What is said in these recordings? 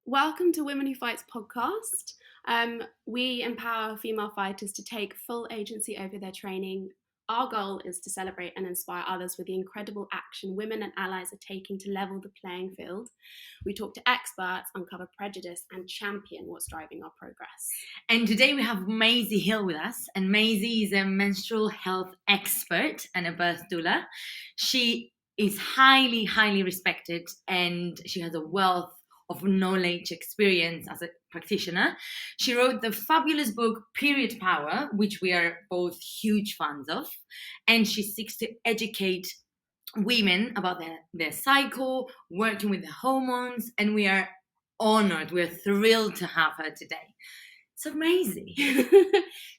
Welcome to Women Who Fights podcast. We empower female fighters to take full agency over their training. Our goal is to celebrate and inspire others with the incredible action women and allies are taking to level the playing field. We talk to experts, uncover prejudice, and champion what's driving our progress. And today we have Maisie Hill with us, and Maisie is a menstrual health expert and a birth doula. She is highly respected, and she has a wealth of knowledge, experience as a practitioner. She wrote the fabulous book Period Power, which we are both huge fans of, and she seeks to educate women about their cycle, working with the hormones, and we are honored, we're thrilled to have her today. So Maisie.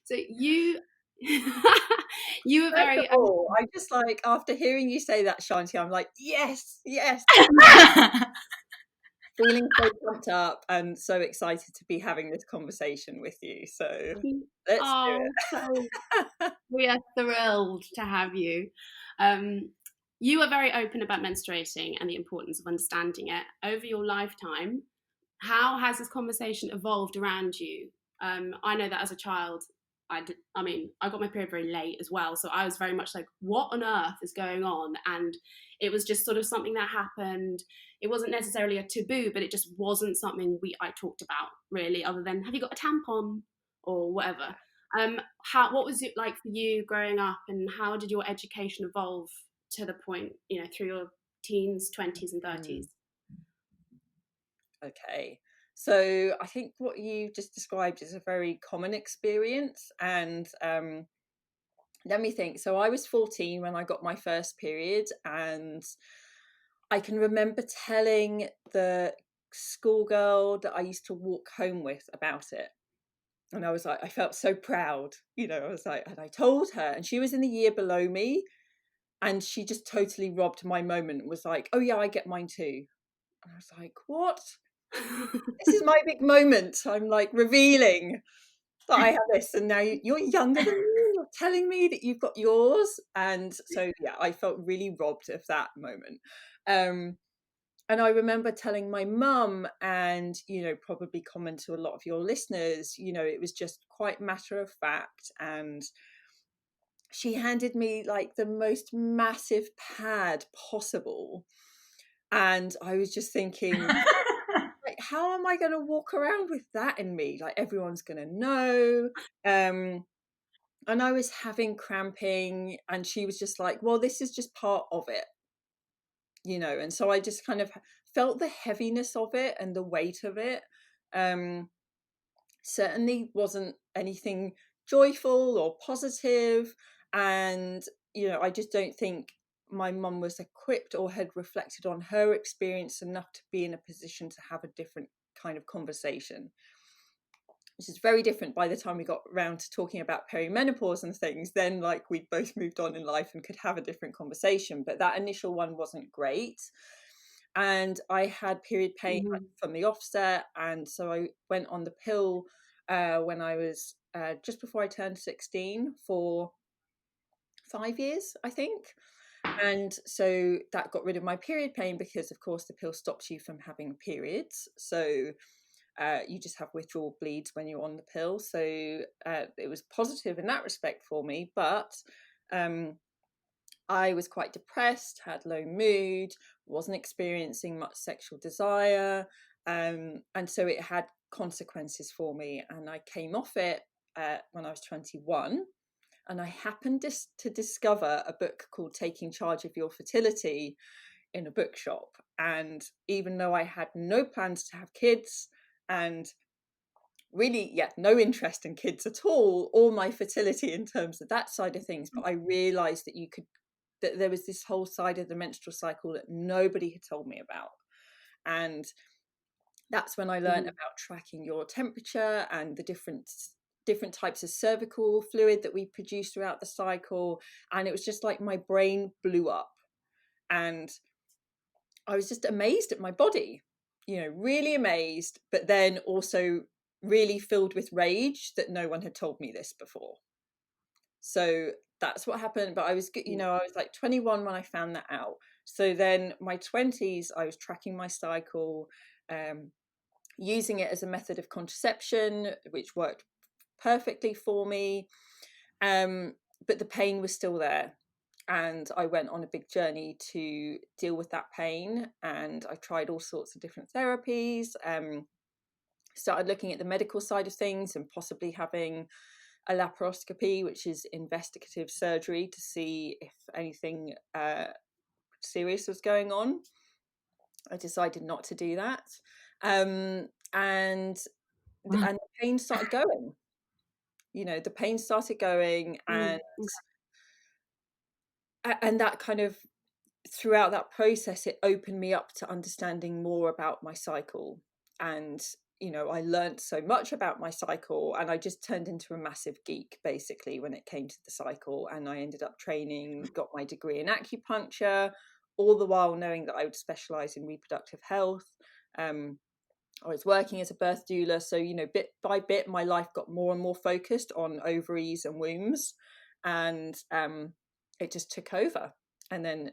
So you were very. First of all, I just like, after hearing you say that, Shanti, I'm like, yes. Feeling so pumped up and so excited to be having this conversation with you. So let's do it. We are thrilled to have you. You are very open about menstruating and the importance of understanding it. Over your lifetime, how has this conversation evolved around you? I know that as a child, I got my period very late as well. So I was very much like, what on earth is going on? And it was just sort of something that happened. It wasn't necessarily a taboo, but it just wasn't something I talked about really, other than, have you got a tampon or whatever? What was it like for you growing up, and how did your education evolve to the point, through your teens, 20s and 30s? Okay. So I think what you just described is a very common experience. And let me think. So I was 14 when I got my first period, and I can remember telling the schoolgirl that I used to walk home with about it. And I was like, I felt so proud, I was like, and I told her, and she was in the year below me, and she just totally robbed my moment, was like, oh yeah, I get mine too. And I was like, what? This is my big moment. I'm like revealing that I have this, and now you're younger than me, you're telling me that you've got yours. And so yeah, I felt really robbed of that moment. And I remember telling my mum, and probably common to a lot of your listeners, it was just quite matter of fact, and she handed me like the most massive pad possible, and I was just thinking, like, how am I going to walk around with that in me? Like, everyone's going to know. And I was having cramping, and she was just like, well, this is just part of it, and so I just kind of felt the heaviness of it and the weight of it. Certainly wasn't anything joyful or positive, and I just don't think my mum was equipped or had reflected on her experience enough to be in a position to have a different kind of conversation, which is very different by the time we got around to talking about perimenopause and things. Then like we'd both moved on in life and could have a different conversation, but that initial one wasn't great. And I had period pain from the offset, and so I went on the pill when I was just before I turned 16 for 5 years, I think. And so that got rid of my period pain, because of course the pill stops you from having periods. So you just have withdrawal bleeds when you're on the pill. So it was positive in that respect for me. But I was quite depressed, had low mood, wasn't experiencing much sexual desire. And so it had consequences for me. And I came off it when I was 21. And I happened to discover a book called Taking Charge of Your Fertility in a bookshop. And even though I had no plans to have kids, and really, no interest in kids at all, or my fertility in terms of that side of things, but I realized that there was this whole side of the menstrual cycle that nobody had told me about. And that's when I learned about tracking your temperature and the different types of cervical fluid that we produce throughout the cycle. And it was just like my brain blew up, and I was just amazed at my body, really amazed, but then also really filled with rage that no one had told me this before. So that's what happened. But I was, I was like 21 when I found that out. So then my 20s, I was tracking my cycle, using it as a method of contraception, which worked perfectly for me. But the pain was still there. And I went on a big journey to deal with that pain. And I tried all sorts of different therapies, started looking at the medical side of things and possibly having a laparoscopy, which is investigative surgery to see if anything serious was going on. I decided not to do that. And the pain started going. The pain started going, and that kind of, throughout that process, it opened me up to understanding more about my cycle. And I learned so much about my cycle, and I just turned into a massive geek basically when it came to the cycle. And I ended up training, got my degree in acupuncture, all the while knowing that I would specialize in reproductive health. I was working as a birth doula, so bit by bit my life got more and more focused on ovaries and wombs, and it just took over. And then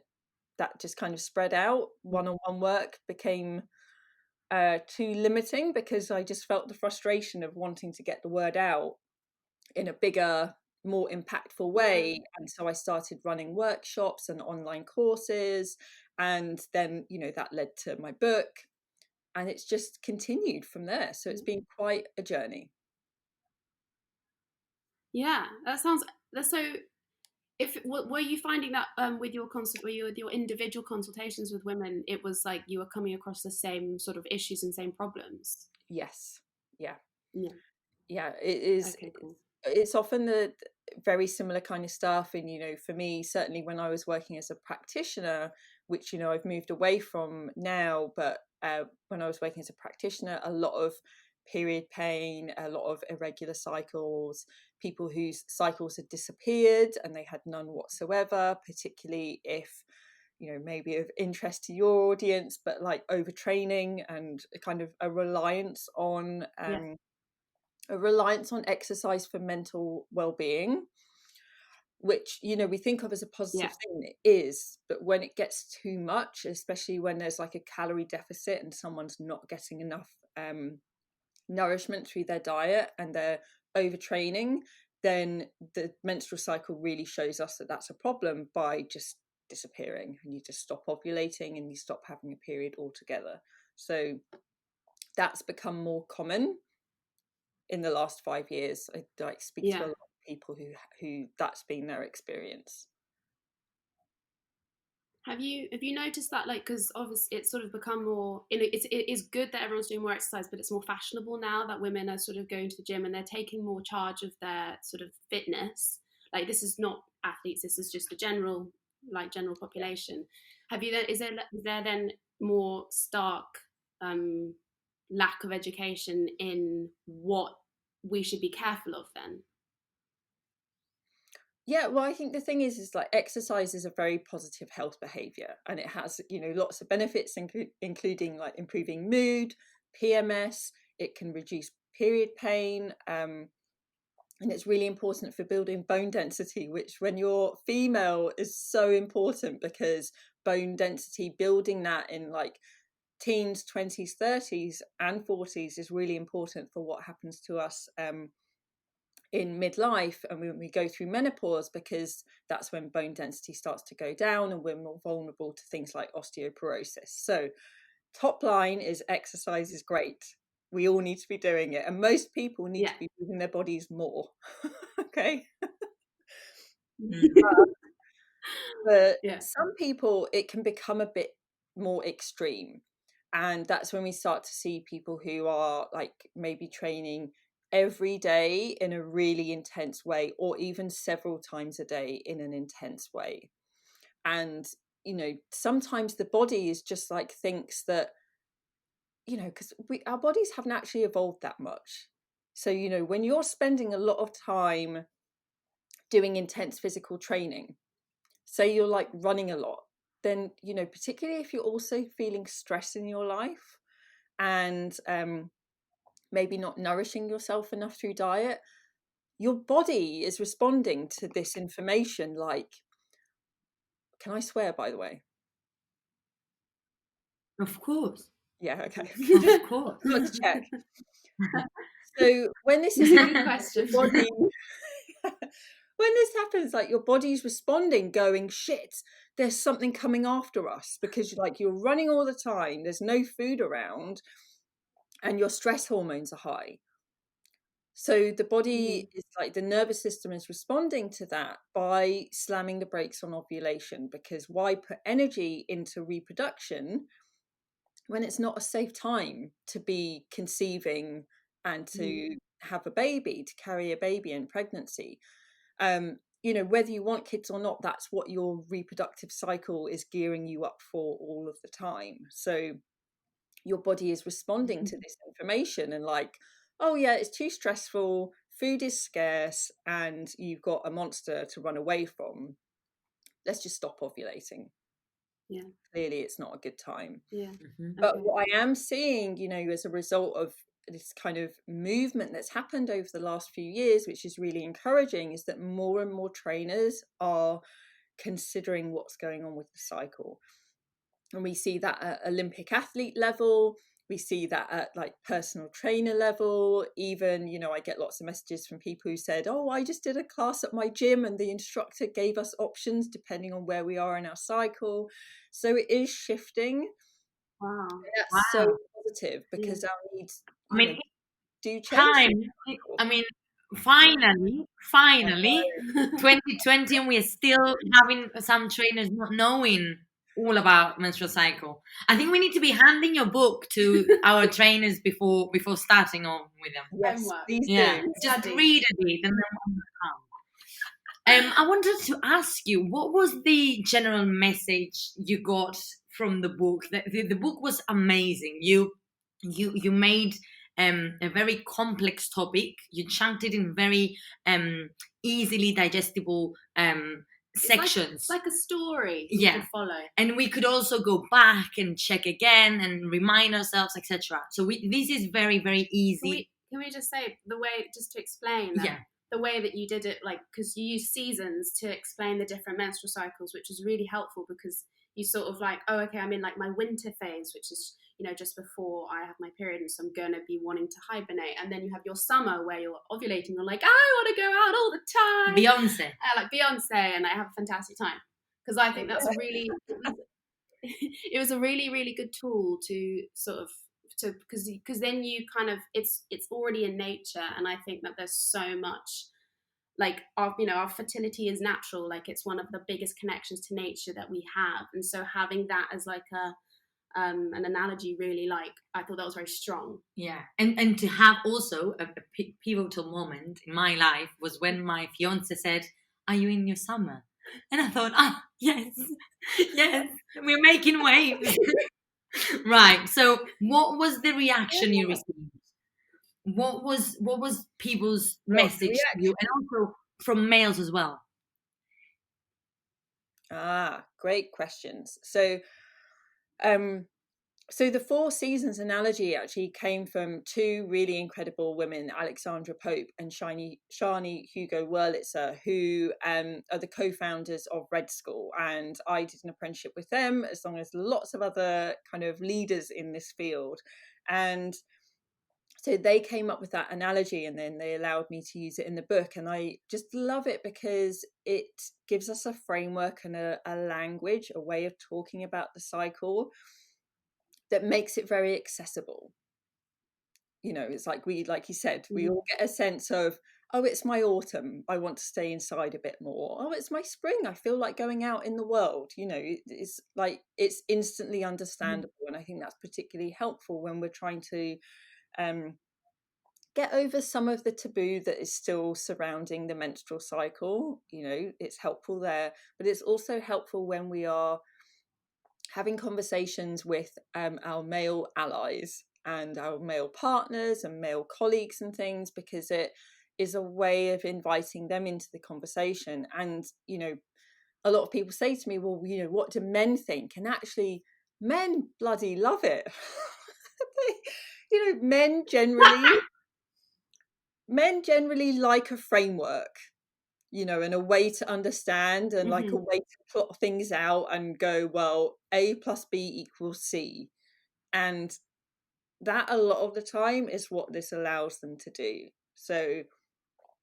that just kind of spread out. One-on-one work became too limiting, because I just felt the frustration of wanting to get the word out in a bigger, more impactful way. And so I started running workshops and online courses, and then that led to my book, and it's just continued from there. So it's been quite a journey. Yeah, that's so. Were you finding that with your individual consultations with women, it was like you were coming across the same sort of issues and same problems? Yes. Yeah. Yeah. It is. Okay, cool. It's often the very similar kind of stuff. And for me, certainly when I was working as a practitioner, which I've moved away from now, but when I was working as a practitioner, a lot of period pain, a lot of irregular cycles, people whose cycles had disappeared and they had none whatsoever, particularly if maybe of interest to your audience, but like overtraining and a kind of a reliance on exercise for mental well-being, which we think of as a positive thing. It is, but when it gets too much, especially when there's like a calorie deficit and someone's not getting enough nourishment through their diet and they're overtraining, then the menstrual cycle really shows us that that's a problem by just disappearing, and you just stop ovulating and you stop having a period altogether. So that's become more common in the last 5 years. I speak to a lot of people who that's been their experience. Have you noticed that, like, because obviously it's sort of become more, it is good that everyone's doing more exercise, but it's more fashionable now that women are sort of going to the gym and they're taking more charge of their sort of fitness. Like, this is not athletes, this is just the general population. Is there then more stark lack of education in what we should be careful of then? Yeah, well, I think the thing is like exercise is a very positive health behavior, and it has, lots of benefits, including like improving mood, PMS. It can reduce period pain, and it's really important for building bone density, which when you're female is so important, because bone density, building that in like teens, 20s, 30s and 40s is really important for what happens to us in midlife and when we go through menopause, because that's when bone density starts to go down and we're more vulnerable to things like osteoporosis. So top line is exercise is great. We all need to be doing it, and most people need to be moving their bodies more. Okay. But some people, it can become a bit more extreme, and that's when we start to see people who are like maybe training every day in a really intense way, or even several times a day in an intense way. And sometimes the body is just like thinks that, because our bodies haven't actually evolved that much. So when you're spending a lot of time doing intense physical training, say you're like running a lot, then particularly if you're also feeling stress in your life and maybe not nourishing yourself enough through diet, your body is responding to this information like, can I swear, by the way? Of course. Yeah, okay. Of course. Got to check. So when this is It's a good question. your body, when this happens, like your body's responding, going, shit, there's something coming after us, because like you're running all the time, there's no food around, and your stress hormones are high. So the body is like, the nervous system is responding to that by slamming the brakes on ovulation, because why put energy into reproduction when it's not a safe time to be conceiving and to have a baby, to carry a baby in pregnancy? Whether you want kids or not, that's what your reproductive cycle is gearing you up for all of the time. So your body is responding to this information and like, oh yeah, it's too stressful, food is scarce, and you've got a monster to run away from. Let's just stop ovulating. Yeah. Clearly it's not a good time. Yeah. But what I am seeing, as a result of this kind of movement that's happened over the last few years, which is really encouraging, is that more and more trainers are considering what's going on with the cycle. And we see that at Olympic athlete level, we see that at like personal trainer level. Even, I get lots of messages from people who said, oh, I just did a class at my gym and the instructor gave us options depending on where we are in our cycle. So it is shifting. Wow. And that's so positive, because our needs do change. Finally 2020, and we're still having some trainers not knowing all about menstrual cycle. I think we need to be handing your book to our trainers before starting on with them. Yes, please do. Just read a bit and then I wanted to ask you, what was the general message you got from the book? The book was amazing. You made a very complex topic. You chunked it in very easily digestible sections. It's like a story you can follow. And we could also go back and check again and remind ourselves, etc. So this is very, very easy. Can we just say the way, just to explain that? The way that you did it, like, because you use seasons to explain the different menstrual cycles, which is really helpful, because you sort of like, oh, okay, I'm in like my winter phase, which is, just before I have my period, and so I'm going to be wanting to hibernate. And then you have your summer where you're ovulating, you're like, I want to go out all the time. Beyonce. Like Beyonce, and I have a fantastic time. Because I think that's really, it was a really, really good tool to sort of, because then you kind of, it's already in nature. And I think that there's so much, like, our fertility is natural, like it's one of the biggest connections to nature that we have. And so having that as like an analogy, really, like, I thought that was very strong. And to have also a pivotal moment in my life was when my fiance said, are you in your summer? And I thought, yes, we're making waves. Right. So what was the reaction you received? What was people's message to you, and also from males as well? Great questions. So the 4 seasons analogy actually came from 2 really incredible women, Alexandra Pope and Shani Hugo Wurlitzer, who are the co-founders of Red School. And I did an apprenticeship with them, as long as lots of other kind of leaders in this field. And so they came up with that analogy, and then they allowed me to use it in the book. And I just love it because it gives us a framework and a language, a way of talking about the cycle that makes it very accessible. It's like you said, we all get a sense of, oh, it's my autumn, I want to stay inside a bit more. Oh, it's my spring, I feel like going out in the world. It's like, it's instantly understandable. And I think that's particularly helpful when we're trying to get over some of the taboo that is still surrounding the menstrual cycle. It's helpful there, but it's also helpful when we are having conversations with our male allies and our male partners and male colleagues and things, because it is a way of inviting them into the conversation. And a lot of people say to me, well, what do men think? And actually, men bloody love it. Men generally like a framework, and a way to understand, and like a way to plot things out and go, well, A plus B equals C. And that a lot of the time is what this allows them to do. So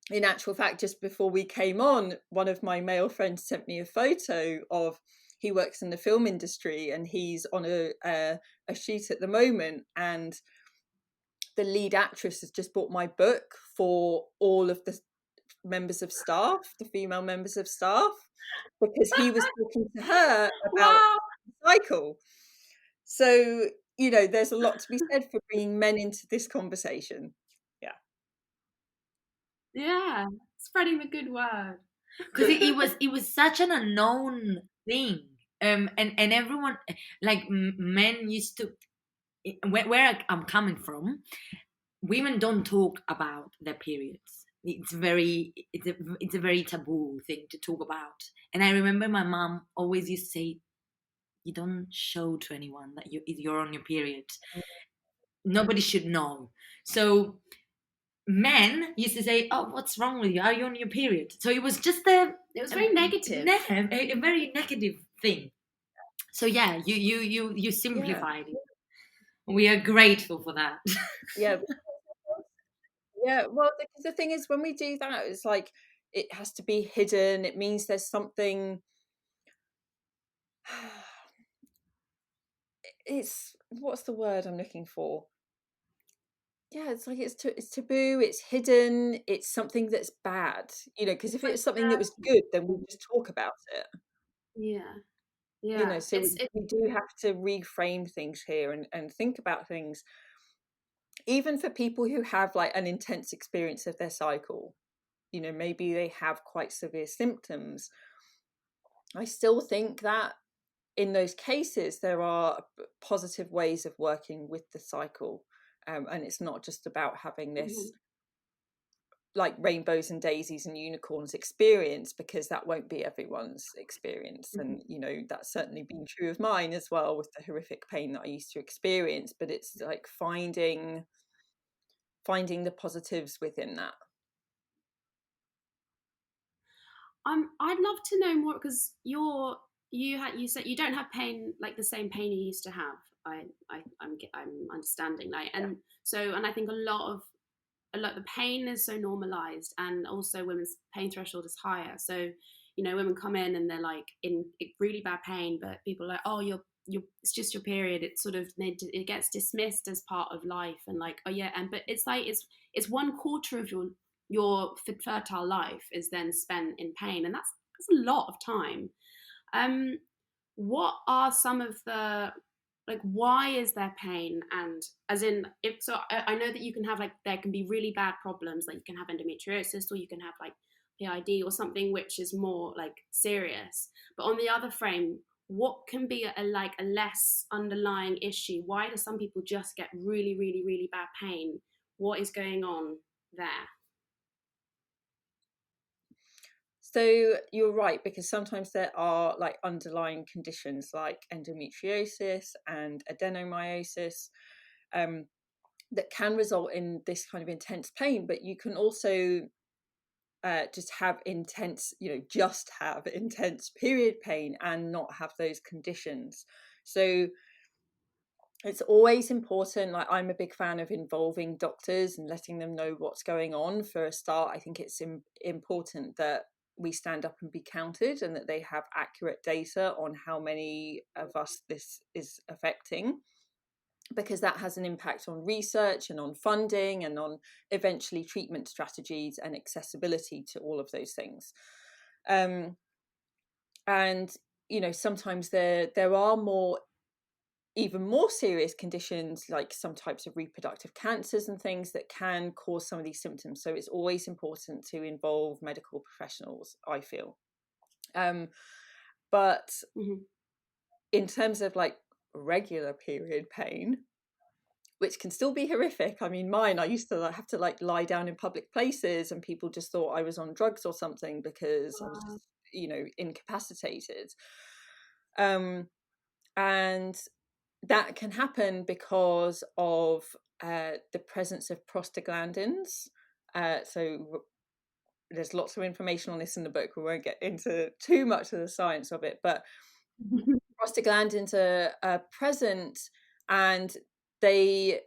in actual fact, just before we came on, one of my male friends sent me a photo of, he works in the film industry and he's on a shoot at the moment, and the lead actress has just bought my book for all of the members of staff, the female members of staff, because he was talking to her about Wow. the cycle. So, you know, there's a lot to be said for bringing men into this conversation. Yeah, spreading the good word. Because it was such an unknown thing, and everyone, like, men used to, where I'm coming from, women don't talk about their periods. It's a very taboo thing to talk about. And I remember my mom always used to say, you don't show to anyone that you're on your period. Nobody should know. So men used to say, oh, what's wrong with you? Are you on your period? So it was just It was very negative. a very negative thing. So yeah, you simplified it. We are grateful for that. Yeah. Yeah, well, because the thing is, when we do that, it's like it has to be hidden. It means there's something. It's, what's the word I'm looking for? Yeah, it's like it's taboo. It's hidden. It's something that's bad. You know, because if it's something that was good, then we'll just talk about it. Yeah, You yeah. know, so we do have to reframe things here and think about things, even for people who have like an intense experience of their cycle. You know, maybe they have quite severe symptoms. I still think that in those cases, there are positive ways of working with the cycle. And it's not just about having this like rainbows and daisies and unicorns experience, because that won't be everyone's experience. And, you know, that's certainly been true of mine as well, with the horrific pain that I used to experience. But it's like finding the positives within that. I'd love to know more, because you said you don't have pain, like the same pain you used to have. I'm understanding, like, and so, and I think a lot the pain is so normalized, and also women's pain threshold is higher. So, you know, women come in and they're like in really bad pain, but people are like, oh, you're it's just your period. It's sort of it gets dismissed as part of life, and like, oh yeah, and but it's like it's 1/4 of your fertile life is then spent in pain, and that's a lot of time. What are some of the, like, why is there pain? And as in, if so, I know that you can have, like, there can be really bad problems, like you can have endometriosis, or you can have like PID or something which is more like serious. But on the other frame, what can be a less underlying issue? Why do some people just get really, really, really bad pain? What is going on there? So you're right, because sometimes there are like underlying conditions like endometriosis and adenomyosis, that can result in this kind of intense pain. But you can also just have intense period pain and not have those conditions. So it's always important, like I'm a big fan of involving doctors and letting them know what's going on. For a start, I think it's important that we stand up and be counted, and that they have accurate data on how many of us this is affecting, because that has an impact on research and on funding and on eventually treatment strategies and accessibility to all of those things. And you know, sometimes there are even more serious conditions, like some types of reproductive cancers and things, that can cause some of these symptoms. So it's always important to involve medical professionals, I feel. But in terms of like regular period pain, which can still be horrific. I mean, I used to have to like lie down in public places, and people just thought I was on drugs or something, because I was just, you know, incapacitated. And that can happen because of the presence of prostaglandins. So there's lots of information on this in the book. We won't get into too much of the science of it, but prostaglandins are present, and they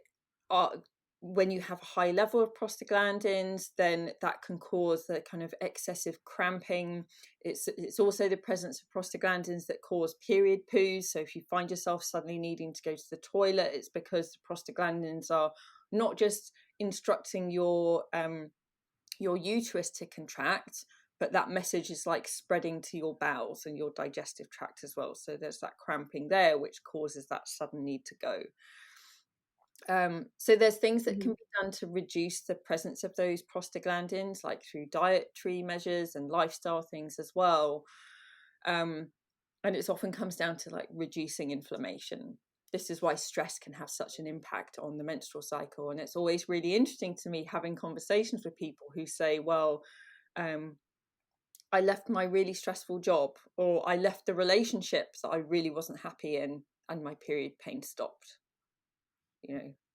when you have a high level of prostaglandins, then that can cause the kind of excessive cramping. It's also the presence of prostaglandins that cause period poos. So if you find yourself suddenly needing to go to the toilet, it's because the prostaglandins are not just instructing your uterus to contract, but that message is like spreading to your bowels and your digestive tract as well. So there's that cramping there, which causes that sudden need to go. So there's things that can be done to reduce the presence of those prostaglandins, like through dietary measures and lifestyle things as well. And it often comes down to like reducing inflammation. This is why stress can have such an impact on the menstrual cycle. And it's always really interesting to me having conversations with people who say, well, I left my really stressful job, or I left the relationships that I really wasn't happy in, and my period pain stopped.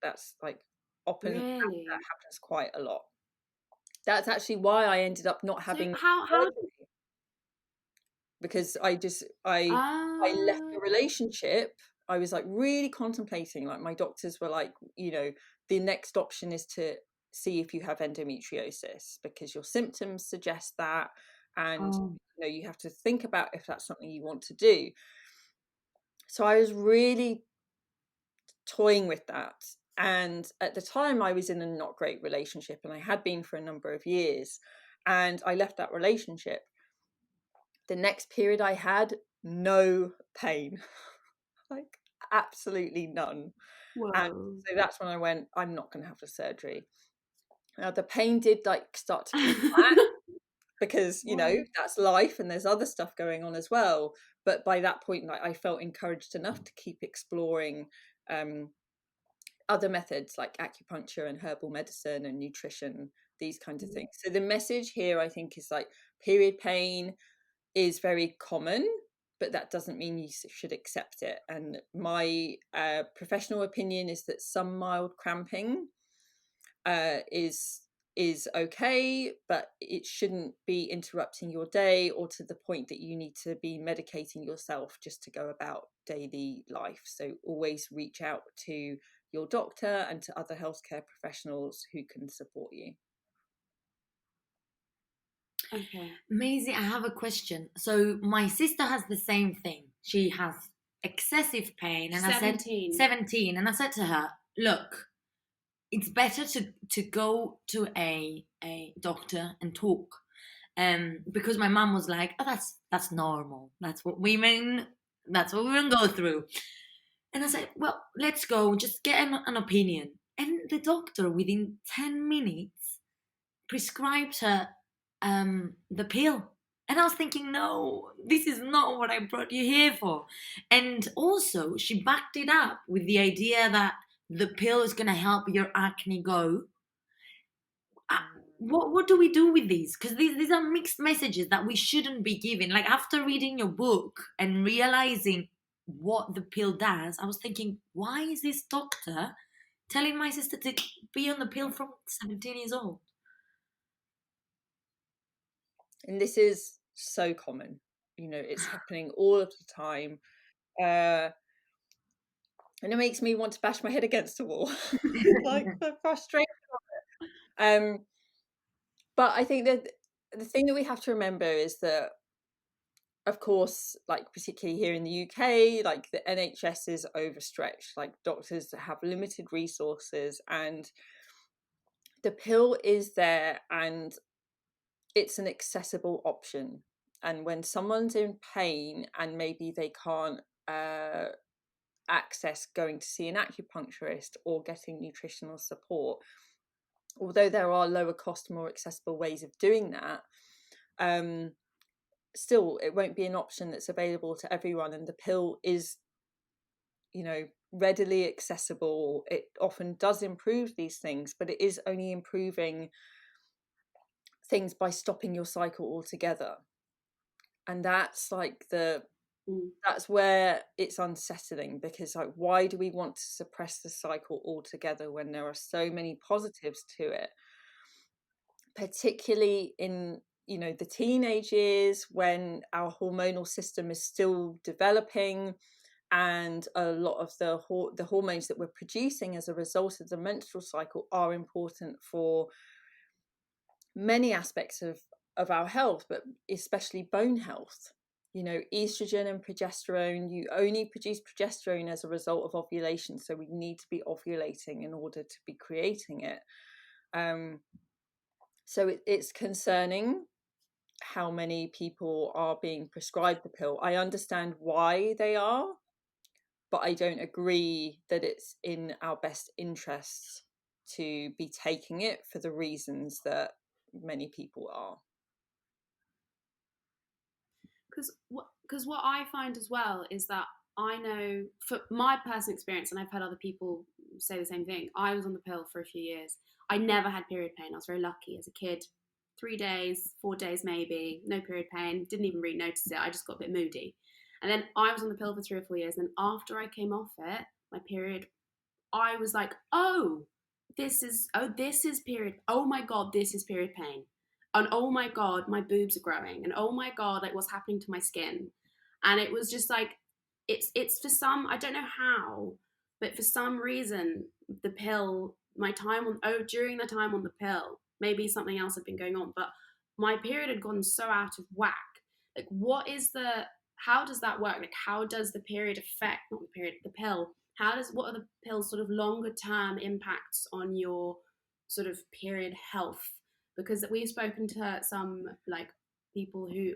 That's like often Really? that happens quite a lot. That's actually why I ended up not having how because I left the relationship. I was like really contemplating, like my doctors were like, the next option is to see if you have endometriosis because your symptoms suggest that, and you have to think about if that's something you want to do. So I was really toying with that. And at the time I was in a not great relationship, and I had been for a number of years, and I left that relationship. The next period I had no pain, like absolutely none. Whoa. And so that's when I went, I'm not going to have the surgery. Now the pain did like start to come back because that's life and there's other stuff going on as well. But by that point, like, I felt encouraged enough to keep exploring other methods like acupuncture and herbal medicine and nutrition, these kinds of things. So the message here, I think, is like period pain is very common, but that doesn't mean you should accept it. And my professional opinion is that some mild cramping is okay, but it shouldn't be interrupting your day or to the point that you need to be medicating yourself just to go about daily life. So always reach out to your doctor and to other healthcare professionals who can support you. Okay. Maisie, I have a question. So my sister has the same thing. She has excessive pain, and 17. I said 17, and I said to her, look, it's better to go to a doctor and talk. Because my mum was like, oh, that's normal. That's what women go through. And I said, well, let's go, just get an opinion. And the doctor, within 10 minutes, prescribed her the pill. And I was thinking, no, this is not what I brought you here for. And also, she backed it up with the idea that the pill is going to help your acne go. What do we do with these? Because these are mixed messages that we shouldn't be giving. Like, after reading your book and realizing what the pill does, I was thinking, why is this doctor telling my sister to be on the pill from 17 years old? And this is so common, it's happening all of the time, and it makes me want to bash my head against the wall. Like the frustration of it. But I think that the thing that we have to remember is that, of course, like particularly here in the UK, like the NHS is overstretched, like doctors have limited resources, and the pill is there and it's an accessible option. And when someone's in pain and maybe they can't access going to see an acupuncturist or getting nutritional support, although there are lower cost, more accessible ways of doing that, still it won't be an option that's available to everyone. And the pill is, readily accessible. It often does improve these things, but it is only improving things by stopping your cycle altogether. And that's like that's where it's unsettling, because like, why do we want to suppress the cycle altogether when there are so many positives to it, particularly in the teenage years when our hormonal system is still developing, and a lot of the hormones that we're producing as a result of the menstrual cycle are important for many aspects of our health, but especially bone health. You know, estrogen and progesterone, you only produce progesterone as a result of ovulation, so we need to be ovulating in order to be creating it. So it's concerning how many people are being prescribed the pill. I understand why they are, but I don't agree that it's in our best interests to be taking it for the reasons that many people are. Because what I find as well is that I know for my personal experience, and I've had other people say the same thing. I was on the pill for a few years. I never had period pain. I was very lucky as a kid. 3 days, 4 days maybe, no period pain. Didn't even really notice it. I just got a bit moody. And then I was on the pill for 3 or 4 years. And after I came off it, my period, I was like, this is period. Oh my God, this is period pain. And oh my God, my boobs are growing. And oh my God, like what's happening to my skin? And it was just like, it's for some, I don't know how, but for some reason, the pill, during the time on the pill, maybe something else had been going on, but my period had gone so out of whack. Like, how does that work? Like, how does the period affect, not the period, the pill, what are the pill's sort of longer term impacts on your sort of period health? Because we've spoken to some like people who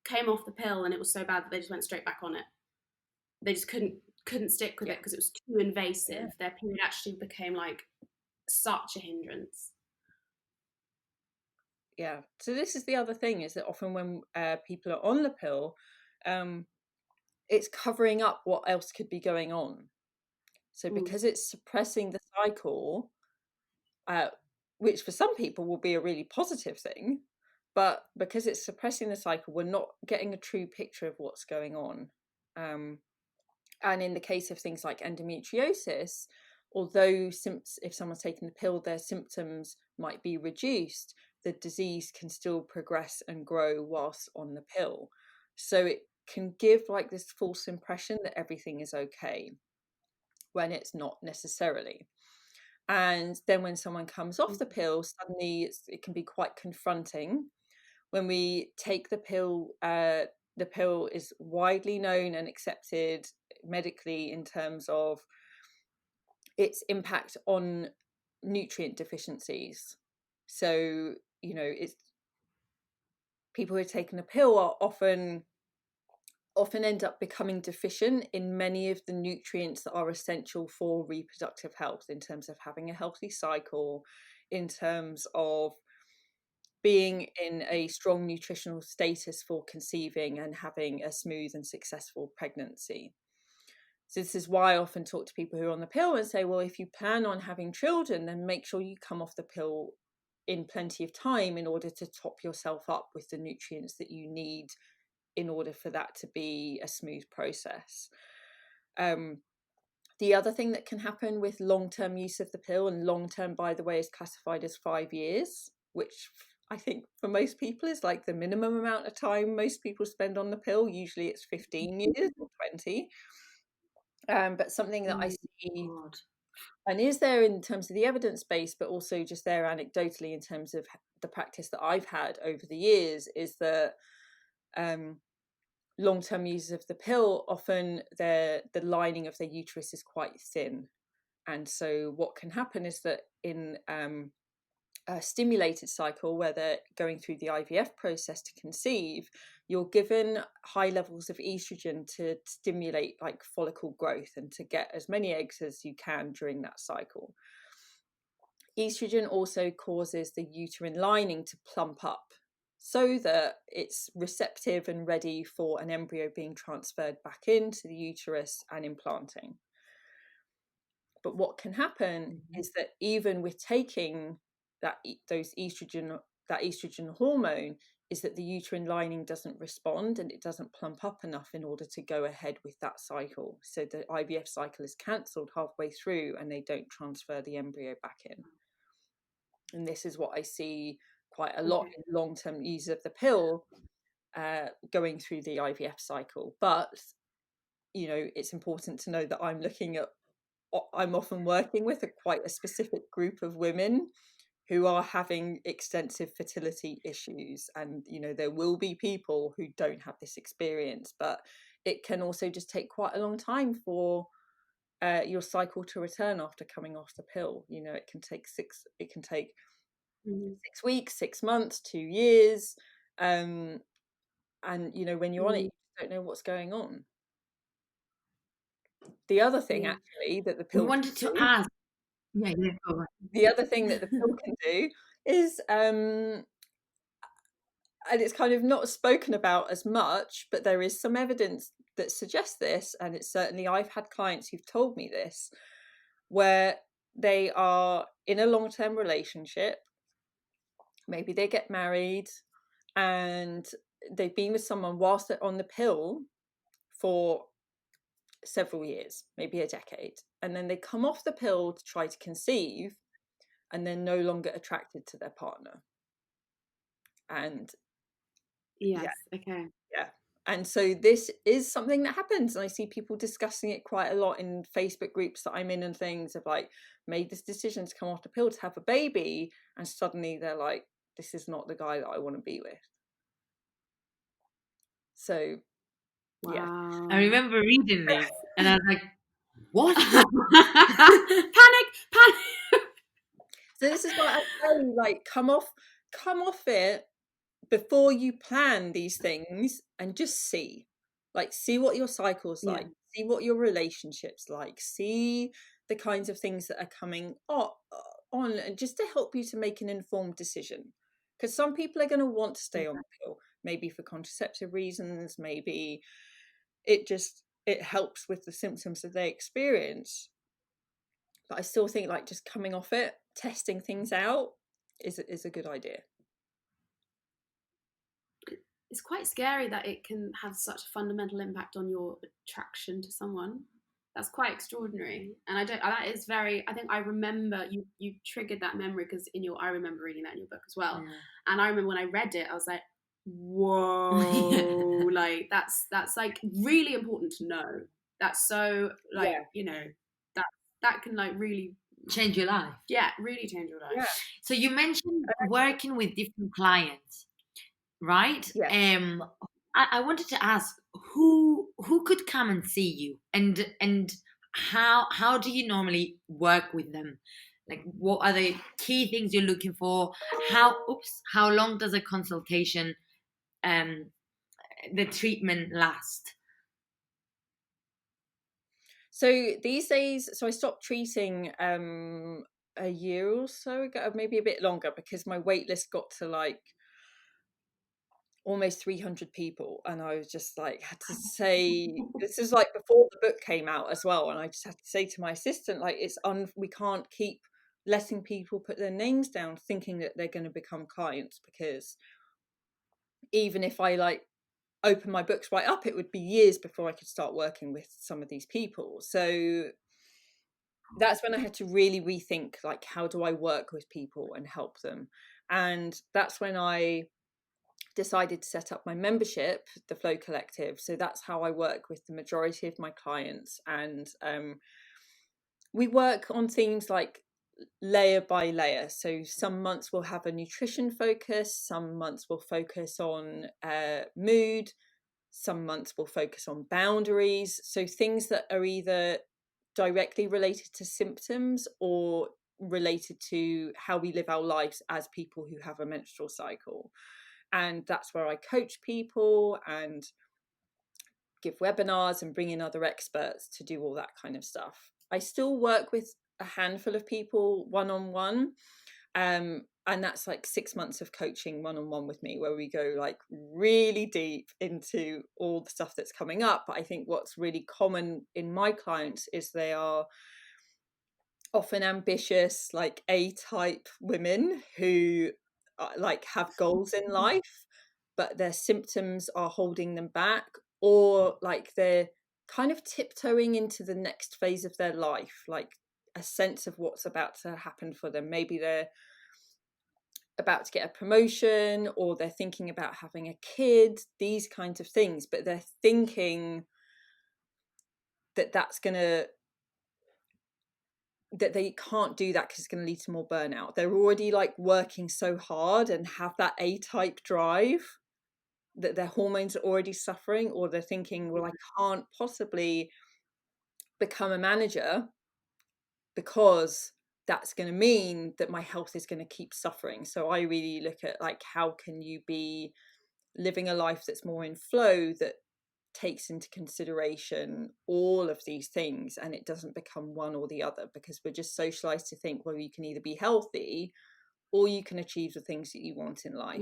came off the pill and it was so bad that they just went straight back on it. They just couldn't stick with it because it was too invasive. Yeah. Their period actually became like such a hindrance. Yeah. So this is the other thing, is that often when people are on the pill, it's covering up what else could be going on. So because it's suppressing the cycle, which for some people will be a really positive thing, but because it's suppressing the cycle, we're not getting a true picture of what's going on. And in the case of things like endometriosis, although if someone's taking the pill, their symptoms might be reduced, the disease can still progress and grow whilst on the pill. So it can give like this false impression that everything is okay when it's not necessarily. And then when someone comes off the pill, suddenly it can be quite confronting. When we take the pill is widely known and accepted medically in terms of its impact on nutrient deficiencies. So, you know, it's people who are taking a pill are often end up becoming deficient in many of the nutrients that are essential for reproductive health, in terms of having a healthy cycle, in terms of being in a strong nutritional status for conceiving and having a smooth and successful pregnancy. So this is why I often talk to people who are on the pill and say, well, if you plan on having children, then make sure you come off the pill in plenty of time in order to top yourself up with the nutrients that you need in order for that to be a smooth process. The other thing that can happen with long-term use of the pill, and long-term, by the way, is classified as 5 years, which I think for most people is like the minimum amount of time most people spend on the pill. Usually it's 15 years or 20. But something that I see, and is there in terms of the evidence base, but also just there anecdotally in terms of the practice that I've had over the years, is that long-term users of the pill, often the lining of their uterus is quite thin. And so what can happen is that in a stimulated cycle where they're going through the IVF process to conceive, you're given high levels of estrogen to stimulate like follicle growth and to get as many eggs as you can during that cycle. Estrogen also causes the uterine lining to plump up so that it's receptive and ready for an embryo being transferred back into the uterus and implanting. But what can happen is that even with taking that estrogen hormone, is that the uterine lining doesn't respond and it doesn't plump up enough in order to go ahead with that cycle. So the IVF cycle is cancelled halfway through and they don't transfer the embryo back in. And this is what I see quite a lot in long-term use of the pill, going through the IVF cycle. But, you know, it's important to know that I'm often working with quite a specific group of women who are having extensive fertility issues. And, you know, there will be people who don't have this experience, but it can also just take quite a long time for your cycle to return after coming off the pill. You know, it can take 6 weeks, 6 months, 2 years. And, you know, when you're on it, you don't know what's going on. The other thing, actually, that the pill We wanted to ask. Yeah, go on. the other thing that the pill can do is, and it's kind of not spoken about as much, but there is some evidence that suggests this, and it's certainly, I've had clients who've told me this, where they are in a long-term relationship, maybe they get married, and they've been with someone whilst they're on the pill for several years, maybe a decade, and then they come off the pill to try to conceive, and they're no longer attracted to their partner. And Okay. yeah, and so this is something that happens, and I see people discussing it quite a lot in Facebook groups that I'm in and things, of like, made this decision to come off the pill to have a baby, and suddenly they're like, this is not the guy that I want to be with. So yeah. Wow. I remember reading this and I was like, what? Panic. So this is why I say, like, come off it before you plan these things, and just see what your cycle's like, see what your relationship's like, see the kinds of things that are coming on, and just to help you to make an informed decision. Because some people are going to want to stay on the pill, maybe for contraceptive reasons, maybe it helps with the symptoms that they experience. But I still think, like, just coming off it, testing things out is a good idea. It's quite scary that it can have such a fundamental impact on your attraction to someone. That's quite extraordinary. And I think I remember you triggered that memory, because I remember reading that in your book as well. Yeah. And I remember when I read it, I was like, whoa, like that's like really important to know. That's so, like, you know, that can, like, really change your life. Yeah, really change your life. Yeah. So you mentioned working with different clients, right? Yes. I wanted to ask who could come and see you, and how do you normally work with them? Like, what are the key things you're looking for? How long does a consultation, the treatment last? So these days, I stopped treating a year or so ago, maybe a bit longer, because my wait list got to like almost 300 people, and I was just like, had to say, this is like before the book came out as well, and I just had to say to my assistant, like, we can't keep letting people put their names down thinking that they're going to become clients, because even if I like open my books right up, it would be years before I could start working with some of these people. So that's when I had to really rethink, like, how do I work with people and help them? And that's when I decided to set up my membership, the Flow Collective. So that's how I work with the majority of my clients. And we work on themes like layer by layer. So some months we'll have a nutrition focus, some months we'll focus on mood, some months we'll focus on boundaries. So things that are either directly related to symptoms or related to how we live our lives as people who have a menstrual cycle. And that's where I coach people and give webinars and bring in other experts to do all that kind of stuff. I still work with a handful of people one-on-one, and that's like 6 months of coaching one-on-one with me, where we go like really deep into all the stuff that's coming up. But I think what's really common in my clients is they are often ambitious, like A-type women who like have goals in life, but their symptoms are holding them back, or like they're kind of tiptoeing into the next phase of their life, like a sense of what's about to happen for them. Maybe they're about to get a promotion, or they're thinking about having a kid, these kinds of things, but they're thinking that they can't do that because it's going to lead to more burnout. They're already like working so hard and have that A-type drive that their hormones are already suffering, or they're thinking, well, I can't possibly become a manager because that's going to mean that my health is going to keep suffering. So I really look at like, how can you be living a life that's more in flow, that takes into consideration all of these things, and it doesn't become one or the other, because we're just socialized to think, well, you can either be healthy or you can achieve the things that you want in life.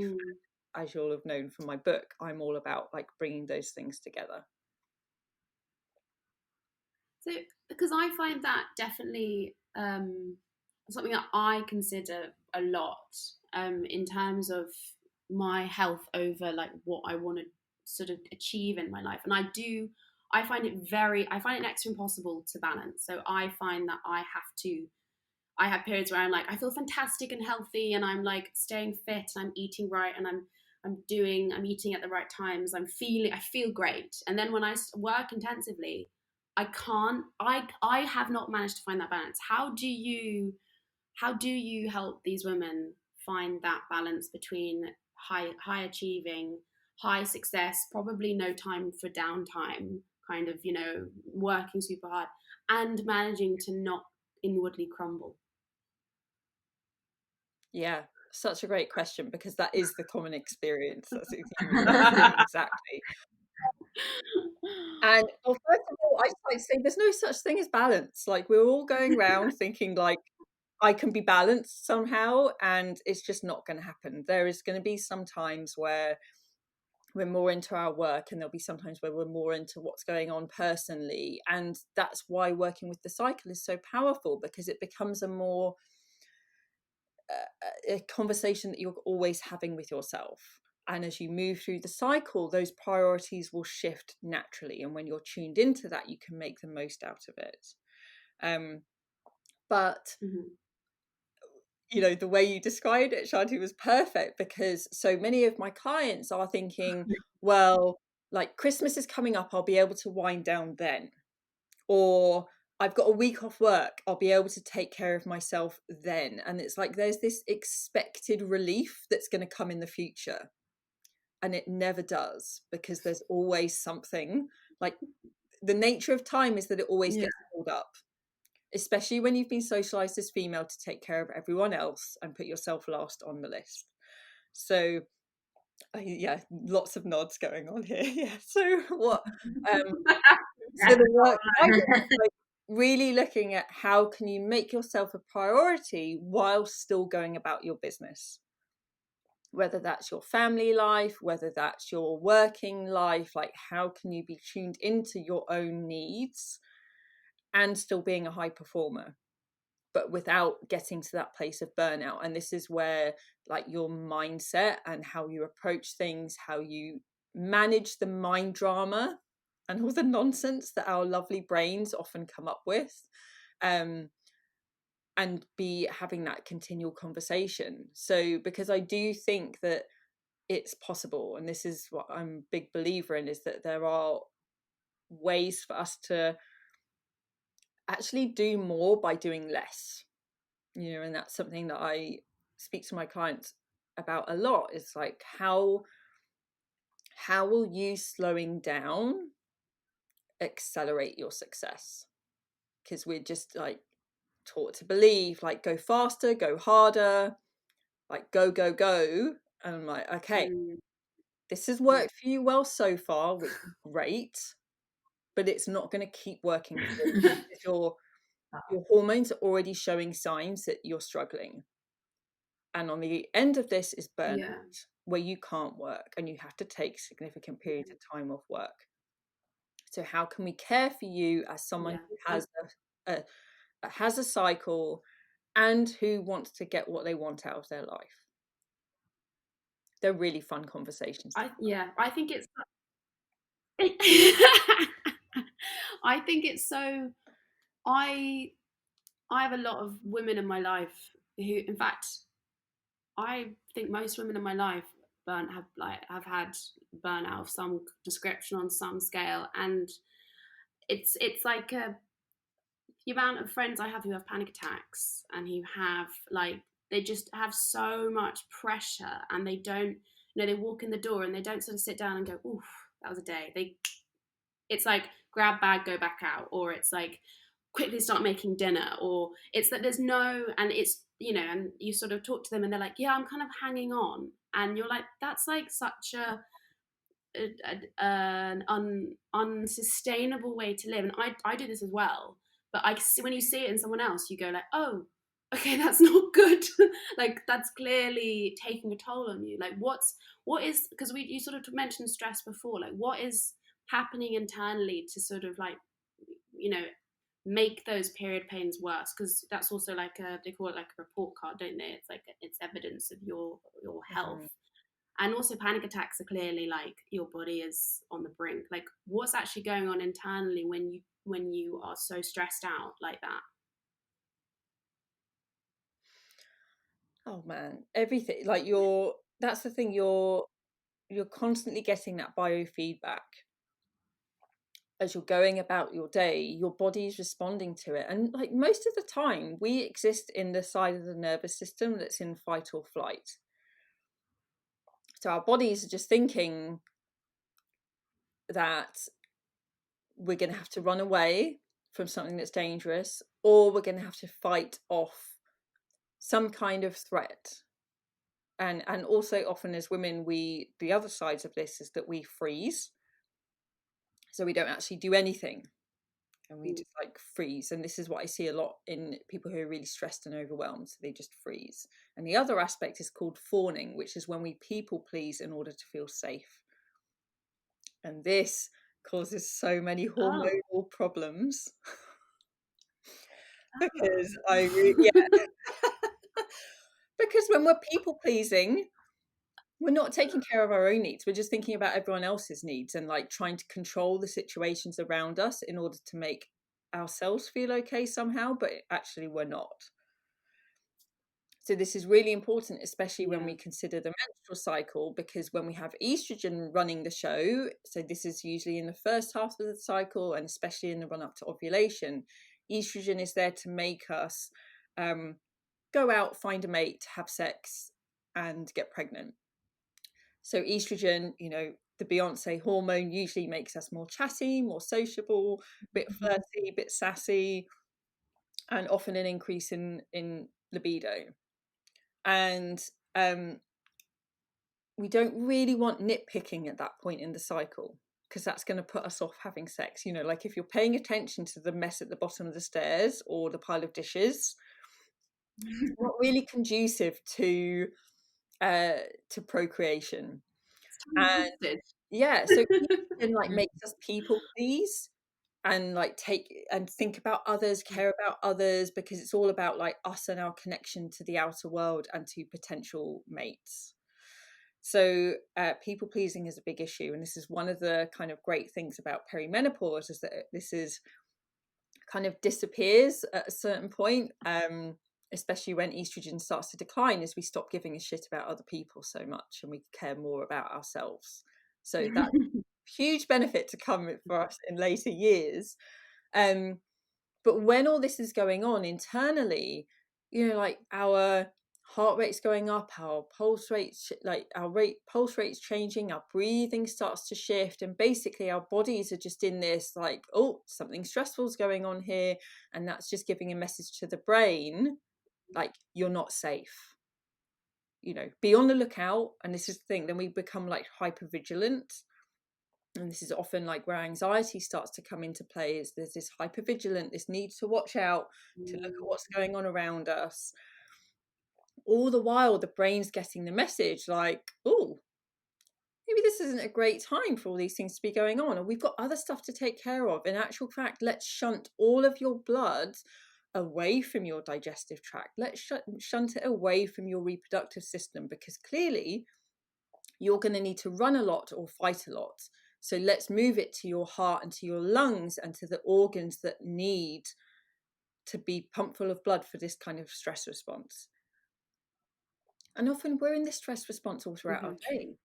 As you'll have known from my book, I'm all about like bringing those things together. So, because I find that definitely something that I consider a lot in terms of my health over like what I want to sort of achieve in my life. And I find it next to impossible to balance. So I find that I have periods where I'm like, I feel fantastic and healthy, and I'm like staying fit, and I'm eating right, and I'm eating at the right times. I feel great. And then when I work intensively, I have not managed to find that balance. How do you help these women find that balance between high achieving, high success, probably no time for downtime, kind of, working super hard, and managing to not inwardly crumble? Yeah, such a great question, because that is the common experience. Exactly. And well, first of all, I'd say there's no such thing as balance. Like, we're all going around thinking like, I can be balanced somehow, and it's just not going to happen. There is going to be some times where we're more into our work, and there'll be some times where we're more into what's going on personally. And that's why working with the cycle is so powerful, because it becomes a conversation that you're always having with yourself. And as you move through the cycle, those priorities will shift naturally. And when you're tuned into that, you can make the most out of it. But the way you described it, Shanti, was perfect, because so many of my clients are thinking, well, like, Christmas is coming up, I'll be able to wind down then. Or I've got a week off work, I'll be able to take care of myself then. And it's like there's this expected relief that's going to come in the future. And it never does, because there's always something. Like, the nature of time is that it always gets pulled up, especially when you've been socialized as female to take care of everyone else and put yourself last on the list. So lots of nods going on here. Yeah. So what so the work I do, like, really looking at how can you make yourself a priority while still going about your business, whether that's your family life, whether that's your working life. Like, how can you be tuned into your own needs and still being a high performer, but without getting to that place of burnout? And this is where, like, your mindset and how you approach things, how you manage the mind drama and all the nonsense that our lovely brains often come up with, and be having that continual conversation. So, because I do think that it's possible, and this is what I'm a big believer in, is that there are ways for us to actually do more by doing less. And that's something that I speak to my clients about a lot. It's like, how will you slowing down accelerate your success? Because we're just like taught to believe, like, go faster, go harder, like, go and I'm like, okay, this has worked for you well so far, which is great, but it's not going to keep working for you. Your hormones are already showing signs that you're struggling. And on the end of this is burnout, where you can't work and you have to take significant periods of time off work. So how can we care for you as someone who has a cycle and who wants to get what they want out of their life? They're really fun conversations. I think it's I think it's so I have a lot of women in my life who, in fact, I think most women in my life have had burnout of some description on some scale, and it's like the amount of friends I have who have panic attacks and who have like they just have so much pressure, and they don't, they walk in the door and they don't sort of sit down and go, oof, that was a day. It's like grab bag, go back out, or it's like quickly start making dinner, or it's that there's no, and it's, and you sort of talk to them and they're like, yeah, I'm kind of hanging on, and you're like, that's like such an unsustainable way to live. And I do this as well, but I see, when you see it in someone else, you go like, oh, okay, that's not good. Like that's clearly taking a toll on you. Like what is, because you sort of mentioned stress before, like what is happening internally to sort of like, you know make those period pains worse, because that's also like they call it like a report card, don't they? It's like it's evidence of your health. And also panic attacks are clearly like your body is on the brink. Like what's actually going on internally when you are so stressed out like that? Oh man, everything, like that's the thing, you're constantly getting that biofeedback as you're going about your day. Your body is responding to it, and like most of the time we exist in the side of the nervous system that's in fight or flight. So our bodies are just thinking that we're going to have to run away from something that's dangerous, or we're going to have to fight off some kind of threat. And also often as women, the other sides of this is that we freeze, so we don't actually do anything, and we just like freeze. And this is what I see a lot in people who are really stressed and overwhelmed, so they just freeze. And the other aspect is called fawning, which is when we people please in order to feel safe, and this causes so many hormonal problems. Because because when we're people pleasing, we're not taking care of our own needs. We're just thinking about everyone else's needs and like trying to control the situations around us in order to make ourselves feel okay somehow, but actually we're not. So this is really important, especially when we consider the menstrual cycle, because when we have estrogen running the show, so this is usually in the first half of the cycle, and especially in the run up to ovulation, estrogen is there to make us go out, find a mate, have sex, and get pregnant. So estrogen, the Beyonce hormone, usually makes us more chatty, more sociable, a bit flirty, a bit sassy, and often an increase in libido. And we don't really want nitpicking at that point in the cycle, because that's going to put us off having sex. Like if you're paying attention to the mess at the bottom of the stairs or the pile of dishes, it's not really conducive to procreation. And so estrogen like makes us people please, and like take and think about others, care about others, because it's all about like us and our connection to the outer world and to potential mates. So people pleasing is a big issue, and this is one of the kind of great things about perimenopause, is that this is kind of disappears at a certain point, especially when estrogen starts to decline, as we stop giving a shit about other people so much and we care more about ourselves. So that's huge benefit to come for us in later years. But when all this is going on internally, like our heart rate's going up, our pulse rates, pulse rate's changing, our breathing starts to shift, and basically our bodies are just in this like, oh, something stressful's going on here, and that's just giving a message to the brain like, you're not safe. Be on the lookout. And this is the thing, then we become like hyper vigilant. And this is often like where anxiety starts to come into play, is there's this hypervigilant, this need to watch out, to look at what's going on around us. All the while the brain's getting the message like, oh, maybe this isn't a great time for all these things to be going on, or we've got other stuff to take care of. In actual fact, let's shunt all of your blood away from your digestive tract. Let's shunt it away from your reproductive system, because clearly you're going to need to run a lot or fight a lot. So let's move it to your heart and to your lungs and to the organs that need to be pumped full of blood for this kind of stress response. And often we're in this stress response all throughout our Mm-hmm. day.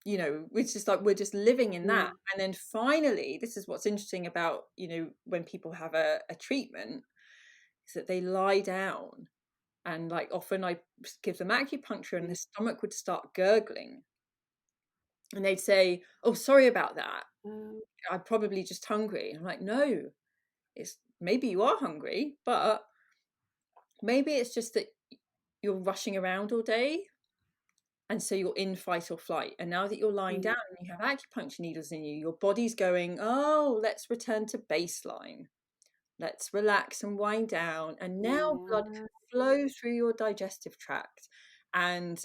You know, it's just like we're just living in that. Mm. And then finally, this is what's interesting about, you know, when people have a treatment, is that they lie down, and like often I give them acupuncture and the stomach would start gurgling. And they'd say, "Oh, sorry about that. Um, I'm probably just hungry." I'm like, "No, it's maybe you are hungry, but maybe it's just that you're rushing around all day. And so you're in fight or flight. And now that you're lying mm. down and you have acupuncture needles in you, your body's going, oh, let's return to baseline. Let's relax and wind down. And now blood Yeah. can flow through your digestive tract. And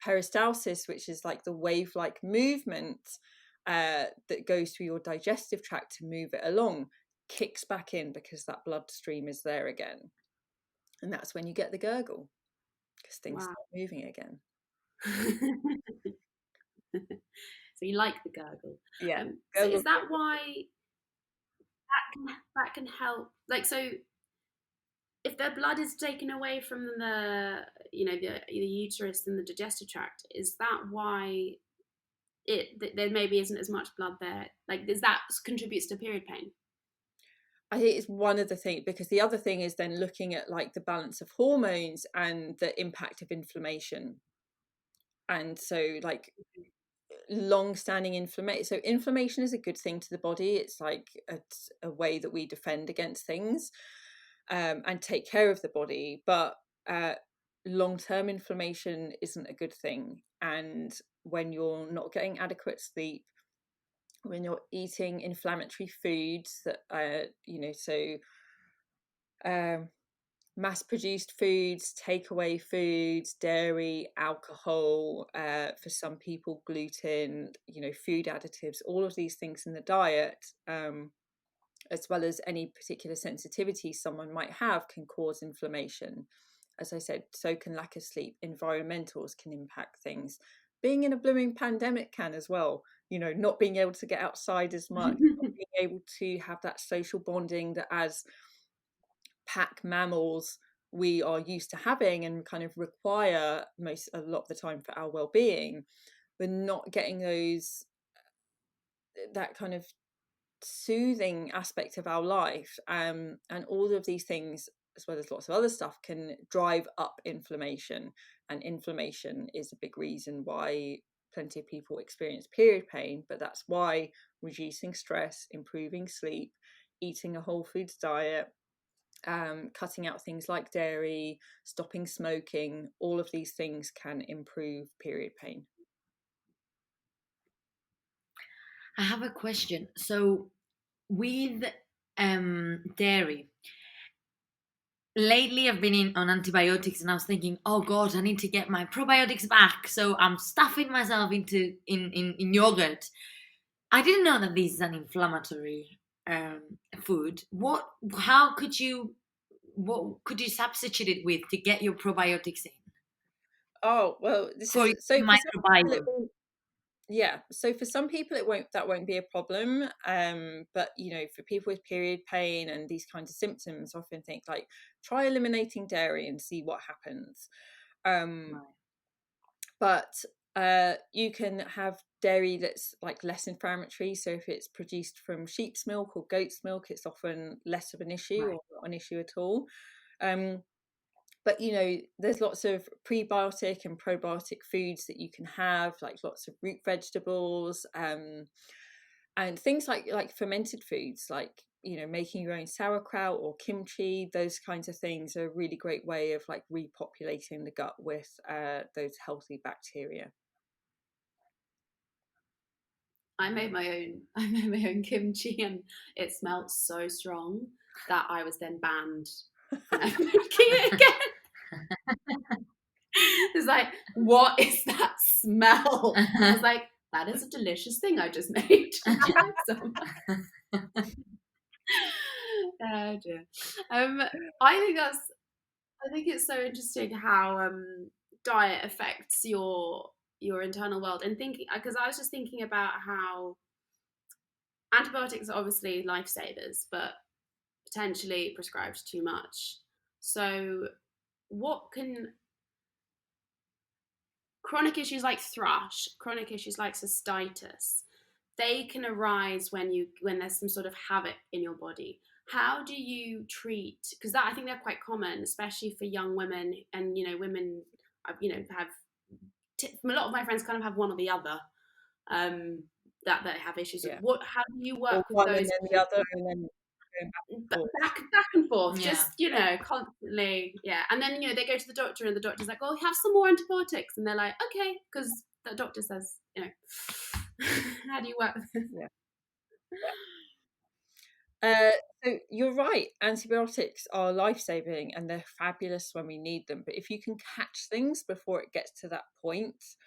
peristalsis, which is like the wave like movement that goes through your digestive tract to move it along, kicks back in because that bloodstream is there again. And that's when you get the gurgle, because things Wow. start moving again. So you like the gurgle. Yeah, So gurgle. is that why that can help? Like, so if the blood is taken away from the, you know, the uterus and the digestive tract, is that why there maybe isn't as much blood there? Like, does that contributes to period pain? I think it's one of the things, because the other thing is then looking at like the balance of hormones and the impact of inflammation. And so like long-standing inflammation. So inflammation is a good thing to the body. It's like a way that we defend against things and take care of the body. But long-term inflammation isn't a good thing. And when you're not getting adequate sleep, when you're eating inflammatory foods that you know, so mass-produced foods, takeaway foods, dairy, alcohol, for some people gluten, you know, food additives, all of these things in the diet, as well as any particular sensitivity someone might have, can cause inflammation. As I said, so can lack of sleep. Environmentals can impact things. Being in a blooming pandemic can as well. You know, not being able to get outside as much, not being able to have that social bonding that as pack mammals we are used to having and kind of require a lot of the time for our well-being. We're not getting that kind of soothing aspect of our life, and all of these things, as well as lots of other stuff, can drive up inflammation, and inflammation is a big reason why plenty of people experience period pain. But that's why reducing stress, improving sleep, eating a whole foods diet, cutting out things like dairy, stopping smoking, all of these things can improve period pain. I have a question. So with dairy, lately I've been on antibiotics, and I was thinking, oh God, I need to get my probiotics back. So I'm stuffing myself into in yogurt. I didn't know that this is an inflammatory food. How could you, what could you substitute it with to get your probiotics in Oh, well, this for is your so for some people microbiome? yeah, so for some people that won't be a problem, but you know, for people with period pain and these kinds of symptoms, I often think like try eliminating dairy and see what happens. um Right. but you can have dairy that's like less inflammatory. So if it's produced from sheep's milk or goat's milk, it's often less of an issue Right. or not an issue at all. But you know, there's lots of prebiotic and probiotic foods that you can have, like lots of root vegetables, and things like fermented foods, like, you know, making your own sauerkraut or kimchi. Those kinds of things are a really great way of like repopulating the gut with those healthy bacteria. I made my own. I made my own kimchi, and it smelled so strong that I was then banned from ever making it again. It's like, what is that smell? I was like, that is a delicious thing I just made. Would you like some? Oh dear. Um, I think that's. I think it's so interesting how diet affects your internal world, and thinking, because I was just thinking about how antibiotics are obviously lifesavers, but potentially prescribed too much. So, what can chronic issues like thrush, chronic issues like cystitis, they can arise when there's some sort of havoc in your body. How do you treat? Because I think they're quite common, especially for young women, and women, have a lot of my friends kind of have one or the other, that have issues with. Yeah. How do you Or work with one and those? then the other, and then going back and forth. Back and forth, Yeah. just constantly, yeah. And then they go to the doctor, and the doctor's like, "Oh, have some more antibiotics," and they're like, "Okay," because the doctor says, how do you work with this? Yeah. So you're right. Antibiotics are life-saving and they're fabulous when we need them. But if you can catch things before it gets to that point,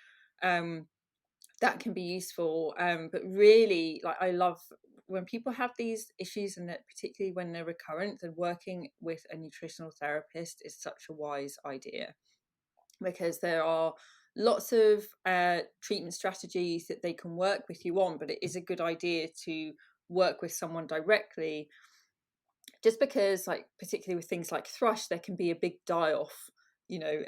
that can be useful. But really, like, I love when people have these issues, and that particularly when they're recurrent, then working with a nutritional therapist is such a wise idea, because there are lots of treatment strategies that they can work with you on, but it is a good idea to work with someone directly, just because, like, particularly with things like thrush, there can be a big die-off,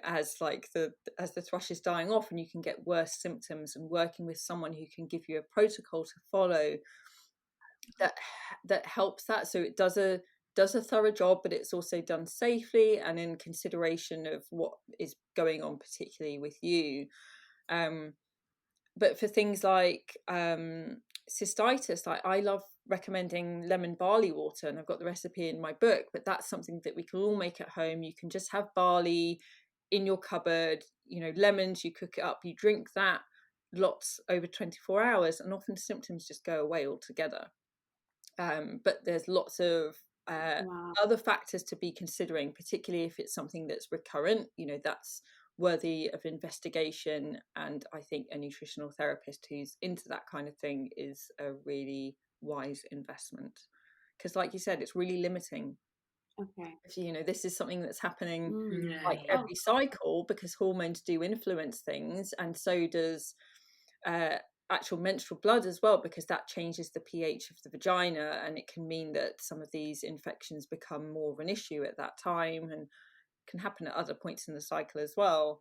as the thrush is dying off, and you can get worse symptoms, and working with someone who can give you a protocol to follow that helps that, so it does a thorough job, but it's also done safely and in consideration of what is going on, particularly with you. But for things like cystitis, like, I love recommending lemon barley water, and I've got the recipe in my book, but that's something that we can all make at home. You can just have barley in your cupboard, lemons, you cook it up, you drink that lots over 24 hours, and often symptoms just go away altogether. But there's lots of Wow. other factors to be considering, particularly if it's something that's recurrent. That's worthy of investigation, and I think a nutritional therapist who's into that kind of thing is a really wise investment, because, like you said, it's really limiting. Okay. If, this is something that's happening like Yeah. every cycle, because hormones do influence things, and so does actual menstrual blood as well, because that changes the pH of the vagina, and it can mean that some of these infections become more of an issue at that time, and can happen at other points in the cycle as well.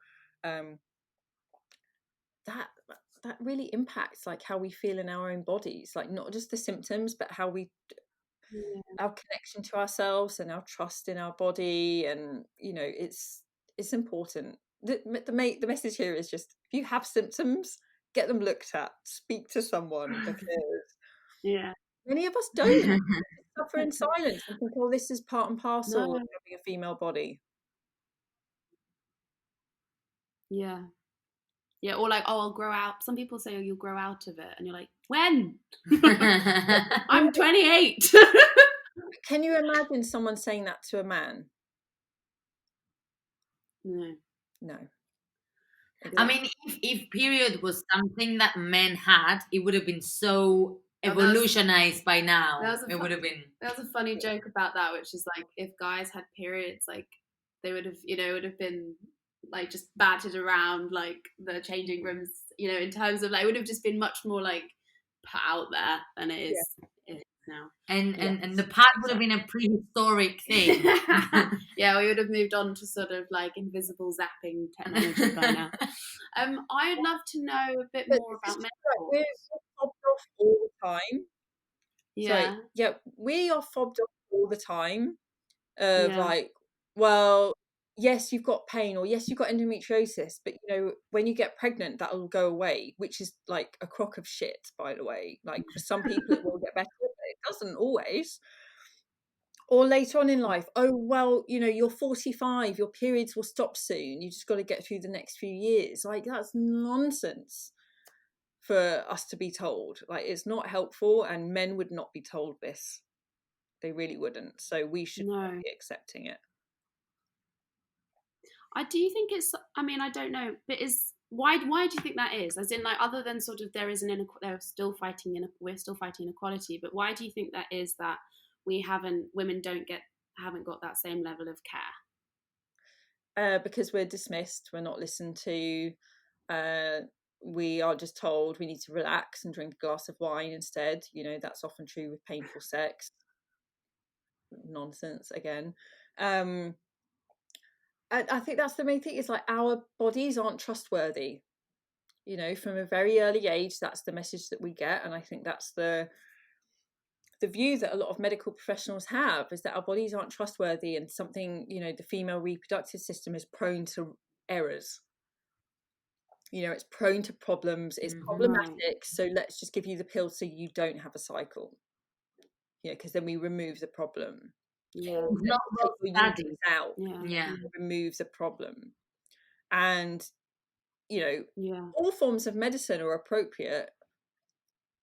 That really impacts, like, how we feel in our own bodies, like, not just the symptoms, but how our connection to ourselves and our trust in our body, and it's important. The message here is just, if you have symptoms, get them looked at, speak to someone, because Yeah. many of us don't. Suffer in silence and think, oh, this is part and parcel No. of having a female body. Yeah. Yeah, or like, "Oh, I'll grow out." Some people say, "Oh, you'll grow out of it," and you're like, "When?" I'm 28. Can you imagine someone saying that to a man? No. No. I mean, if period was something that men had, it would have been so evolutionized by now. It would have been. There was a funny joke about that, which is like, if guys had periods, like, they would have, would have been like just battered around like the changing rooms, in terms of like, it would have just been much more like put out there than it is now. And the pad would have been a prehistoric thing. Yeah, we would have moved on to sort of like invisible zapping technology by now. I'd love to know a bit more about menopause. We're fobbed off all the time. Yeah. We are fobbed off all the time of Yeah. like, well, yes, you've got pain, or yes, you've got endometriosis, but when you get pregnant, that'll go away, which is like a crock of shit, by the way. Like, for some people it will get better, but it doesn't always. Or later on in life, oh, well, you're 45, your periods will stop soon, you just got to get through the next few years. Like, that's nonsense for us to be told. Like, it's not helpful, and men would not be told this. They really wouldn't. So we should not be accepting it. I do think it's, I mean, I don't know, but why do you think that is? As in, like, other than sort of we're still fighting inequality, but why do you think that is, that women haven't got that same level of care? Because we're dismissed, we're not listened to. We are just told we need to relax and drink a glass of wine instead. That's often true with painful sex. Nonsense again. I think that's the main thing, is like, our bodies aren't trustworthy. You know, from a very early age, that's the message that we get. And I think that's the view that a lot of medical professionals have, is that our bodies aren't trustworthy, and something, you know, the female reproductive system is prone to errors. You know, it's prone to problems, it's problematic, so let's just give you the pill so you don't have a cycle. You know, because then we remove the problem. Yeah. Or Not take well your uterus studied. out, Yeah. remove the problem. And, you know, Yeah. all forms of medicine are appropriate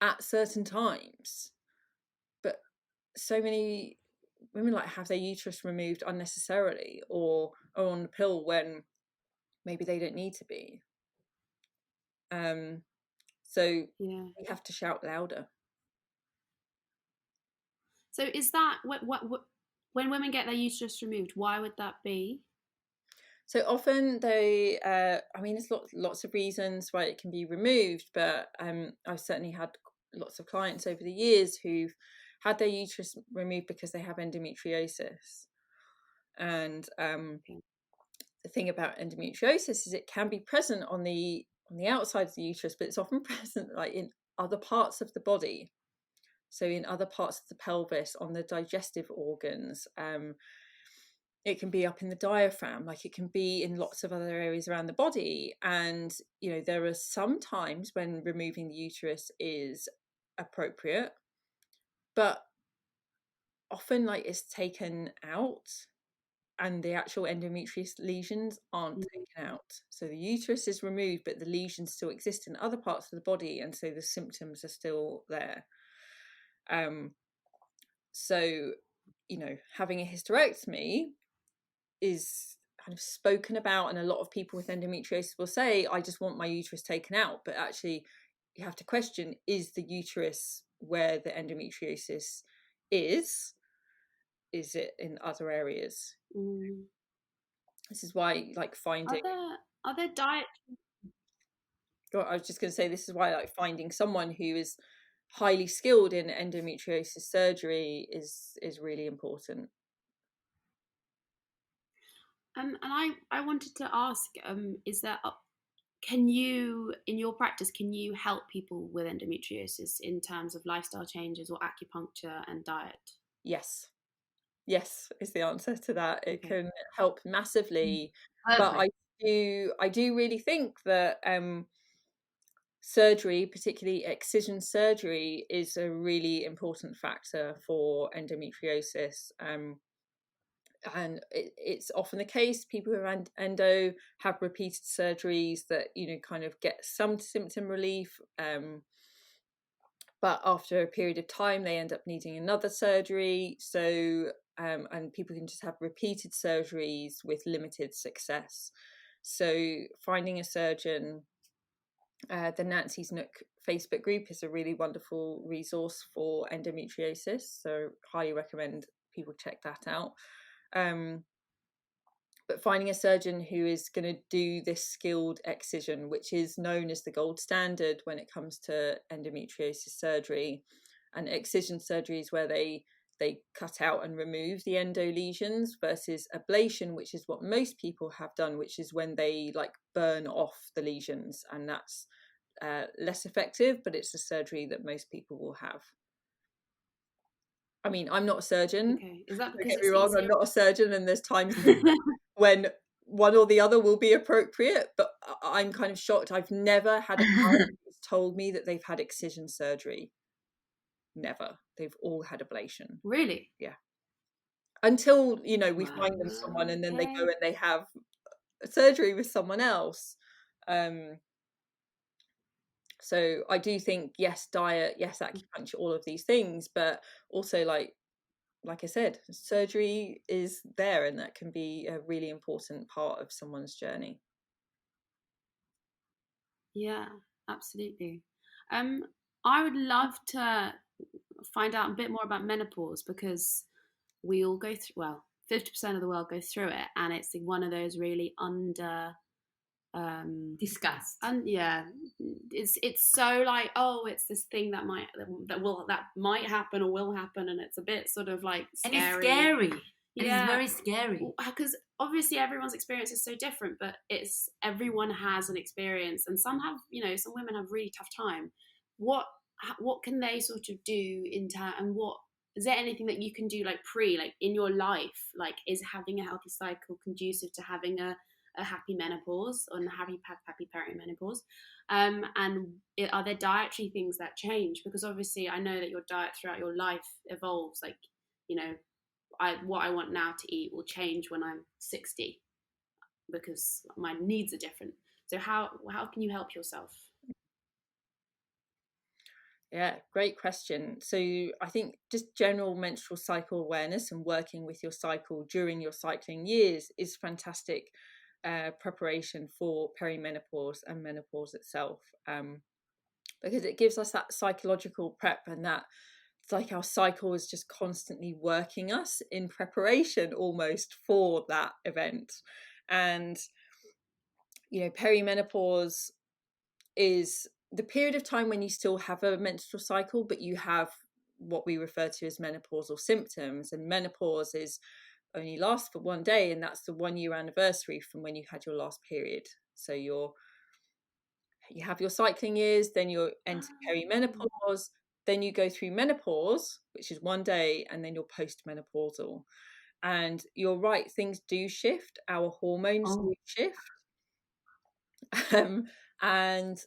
at certain times, but so many women like have their uterus removed unnecessarily, or are on the pill when maybe they don't need to be. So Yeah. we have to shout louder. So is that what when women get their uterus removed, why would that be? So often they, I mean, there's lots of reasons why it can be removed, but I've certainly had lots of clients over the years who've had their uterus removed because they have endometriosis. And the thing about endometriosis is it can be present on the outside of the uterus, but it's often present like in other parts of the body. So in other parts of the pelvis, on the digestive organs, it can be up in the diaphragm, like it can be in lots of other areas around the body. And, you know, there are some times when removing the uterus is appropriate, but often like it's taken out and the actual endometrious lesions aren't taken out. So the uterus is removed, but the lesions still exist in other parts of the body, and so the symptoms are still there. So, you know, having a hysterectomy is kind of spoken about, and a lot of people with endometriosis will say, I just want my uterus taken out. But actually, you have to question, is the uterus where the endometriosis is? Is it in other areas? This is why, like, finding... Are there diet? I was just going to say, this is why, like, finding someone who is highly skilled in endometriosis surgery is really important. And I wanted to ask, is there can you, in your practice, can you help people with endometriosis in terms of lifestyle changes or acupuncture and diet? Yes is the answer to that. It Okay. can help massively. Perfect. But I do really think that surgery, particularly excision surgery, is a really important factor for endometriosis. And it's often the case people who have endo have repeated surgeries that, you know, kind of get some symptom relief, but after a period of time they end up needing another surgery. So and people can just have repeated surgeries with limited success. So finding a surgeon, the Nancy's Nook Facebook group is a really wonderful resource for endometriosis, so highly recommend people check that out. But finding a surgeon who is going to do this skilled excision, which is known as the gold standard when it comes to endometriosis surgery, and excision surgery is where they cut out and remove the endo lesions, versus ablation, which is what most people have done, which is when they like burn off the lesions, and that's less effective, but it's a surgery that most people will have. I mean, I'm not a surgeon. Okay. Is that Don't because get me it's wrong, easier? I'm not a surgeon, and there's times when one or the other will be appropriate, but I'm kind of shocked. I've never had a client who's told me that they've had excision surgery. Never. They've all had ablation. Really? Yeah. Until, you know, we Wow. find them someone, and then they Okay. go and they have surgery with someone else. So I do think, yes, diet, yes, acupuncture, all of these things, but also like I said, surgery is there, and that can be a really important part of someone's journey. Yeah, absolutely. I would love to find out a bit more about menopause, because we all go through, well, 50% of the world goes through it, and it's one of those really under Discussed. and yeah, it's so like, oh, it's this thing that might happen or will happen, and it's a bit sort of like scary. And it's scary. Yeah. And it's very scary. Because obviously everyone's experience is so different, but everyone has an experience, and some have, some women have really tough time. What can they sort of do and what is there anything that you can do like in your life, like is having a healthy cycle conducive to having a happy menopause or a happy perimenopause? And are there dietary things that change? Because obviously I know that your diet throughout your life evolves. Like, what I want now to eat will change when I'm 60 because my needs are different. So how can you help yourself? Yeah, great question. So I think just general menstrual cycle awareness and working with your cycle during your cycling years is fantastic preparation for perimenopause and menopause itself, because it gives us that psychological prep, and that it's like our cycle is just constantly working us in preparation almost for that event. And perimenopause is the period of time when you still have a menstrual cycle, but you have what we refer to as menopausal symptoms. And menopause only lasts for one day, and that's the 1 year anniversary from when you had your last period. So you have your cycling years, then you enter perimenopause, then you go through menopause, which is 1 day, and then you're postmenopausal. And you're right, things do shift, our hormones do shift. And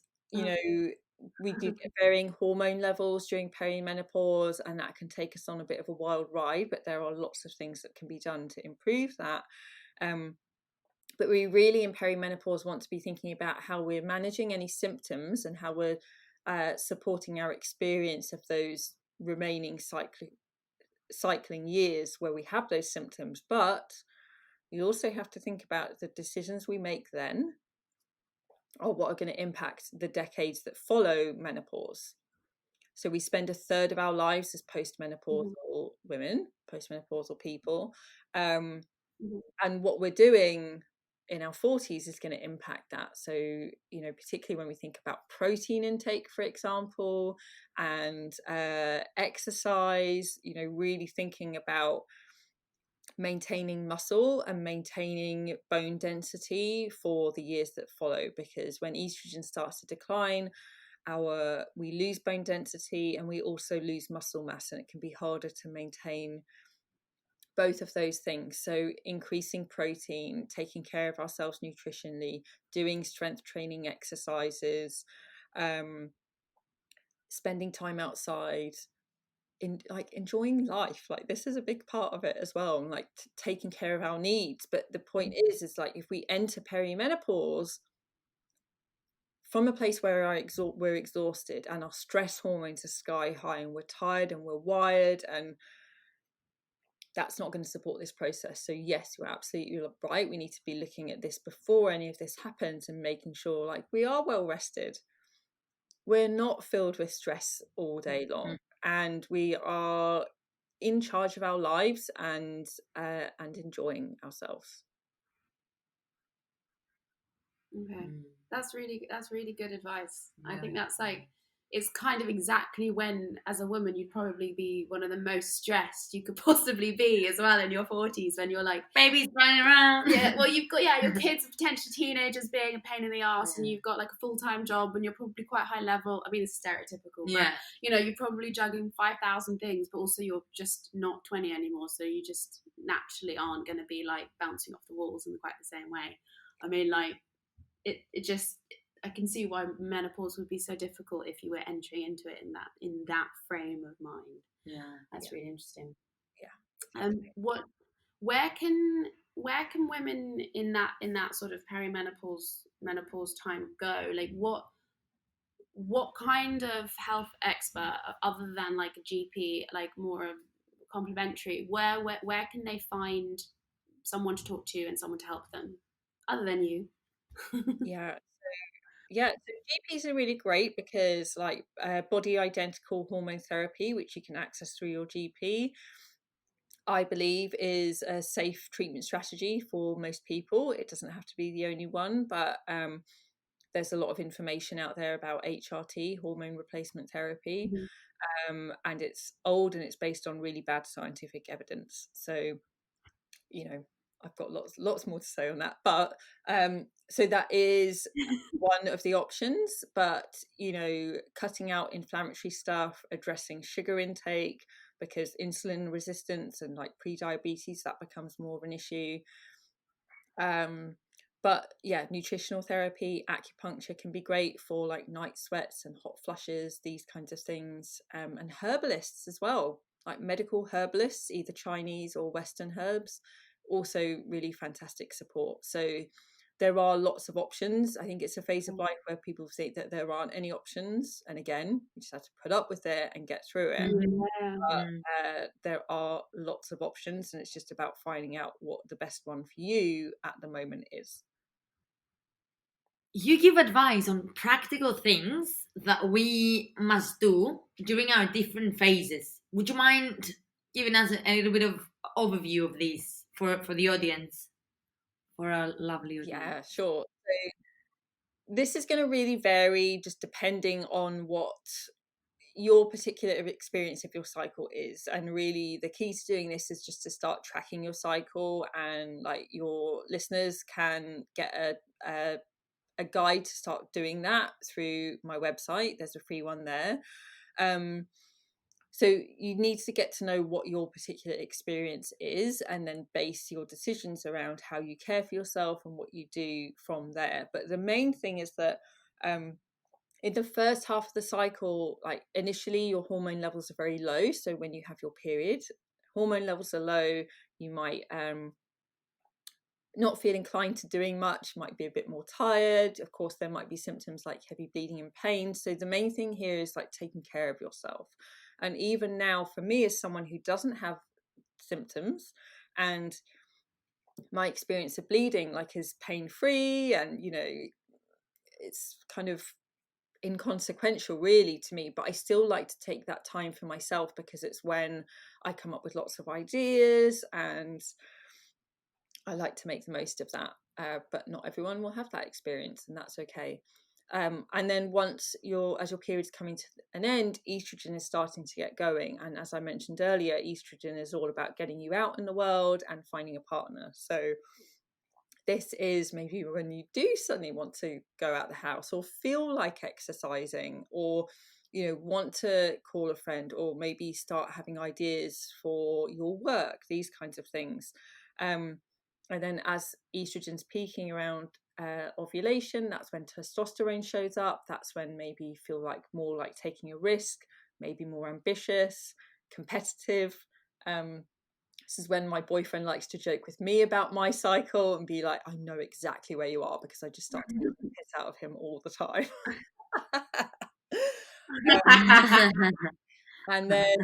we do get varying hormone levels during perimenopause, and that can take us on a bit of a wild ride, but there are lots of things that can be done to improve that. But we really in perimenopause want to be thinking about how we're managing any symptoms and how we're supporting our experience of those remaining cycling years where we have those symptoms. But we also have to think about the decisions we make then or what are going to impact the decades that follow menopause. So we spend a third of our lives as postmenopausal women, postmenopausal people. And what we're doing in our 40s is going to impact that. So, particularly when we think about protein intake, for example, and exercise, really thinking about maintaining muscle and maintaining bone density for the years that follow, because when estrogen starts to decline, we lose bone density and we also lose muscle mass, and it can be harder to maintain both of those things. So increasing protein, taking care of ourselves nutritionally, doing strength training exercises, spending time outside, enjoying life, like this is a big part of it as well, and like taking care of our needs. But the point is like if we enter perimenopause from a place where we're exhausted and our stress hormones are sky high and we're tired and we're wired, and that's not going to support this process. So yes, you're absolutely right, we need to be looking at this before any of this happens and making sure like we are well rested, we're not filled with stress all day long, and we are in charge of our lives and enjoying ourselves. Okay, that's really good advice. I think that's like, it's kind of exactly when, as a woman, you'd probably be one of the most stressed you could possibly be as well in your 40s, when you're like babies running around. Yeah, well, you've got your kids, potential teenagers being a pain in the ass, and you've got like a full-time job, and you're probably quite high level. I mean, it's stereotypical, but you're probably juggling 5,000 things, but also you're just not 20 anymore, so you just naturally aren't going to be like bouncing off the walls in quite the same way. I mean, like it just, I can see why menopause would be so difficult if you were entering into it in that frame of mind. That's really interesting. Where can women in that sort of menopause time go? Like what kind of health expert, other than like a GP, like more of complementary, where can they find someone to talk to and someone to help them other than you? So GPs are really great because like body identical hormone therapy, which you can access through your GP, I believe is a safe treatment strategy for most people. It doesn't have to be the only one, but there's a lot of information out there about HRT, hormone replacement therapy, and it's old and it's based on really bad scientific evidence. So, I've got lots more to say on that, but so that is one of the options. But cutting out inflammatory stuff, addressing sugar intake, because insulin resistance and like pre-diabetes, that becomes more of an issue. But yeah, nutritional therapy, acupuncture can be great for like night sweats and hot flushes, these kinds of things. And herbalists as well, like medical herbalists, either Chinese or Western herbs, also really fantastic support. So there are lots of options. I think it's a phase of life where people say that there aren't any options. And again, you just have to put up with it and get through it. Yeah. But there are lots of options, and it's just about finding out what the best one for you at the moment is. You give advice on practical things that we must do during our different phases. Would you mind giving us a little bit of overview of these for the audience, for our lovely audience? Yeah, sure. So this is going to really vary just depending on what your particular experience of your cycle is, and really the key to doing this is just to start tracking your cycle, and like your listeners can get a guide to start doing that through my website. There's a free one there. So you need to get to know what your particular experience is, and then base your decisions around how you care for yourself and what you do from there. But the main thing is that in the first half of the cycle, like initially your hormone levels are very low. So when you have your period, hormone levels are low, you might not feel inclined to doing much, might be a bit more tired. Of course, there might be symptoms like heavy bleeding and pain. So the main thing here is like taking care of yourself. And even now, for me, as someone who doesn't have symptoms, and my experience of bleeding like is pain-free, and it's kind of inconsequential really to me, but I still like to take that time for myself, because it's when I come up with lots of ideas, and I like to make the most of that. But not everyone will have that experience, and that's okay. And then as your period's coming to an end, estrogen is starting to get going. And as I mentioned earlier, estrogen is all about getting you out in the world and finding a partner. So this is maybe when you do suddenly want to go out the house, or feel like exercising, or want to call a friend, or maybe start having ideas for your work, these kinds of things. And then as estrogen's peaking around ovulation, that's when testosterone shows up. That's when maybe you feel like more like taking a risk, maybe more ambitious, competitive. This is when my boyfriend likes to joke with me about my cycle and be like, I know exactly where you are, because I just start taking the piss out of him all the time. And then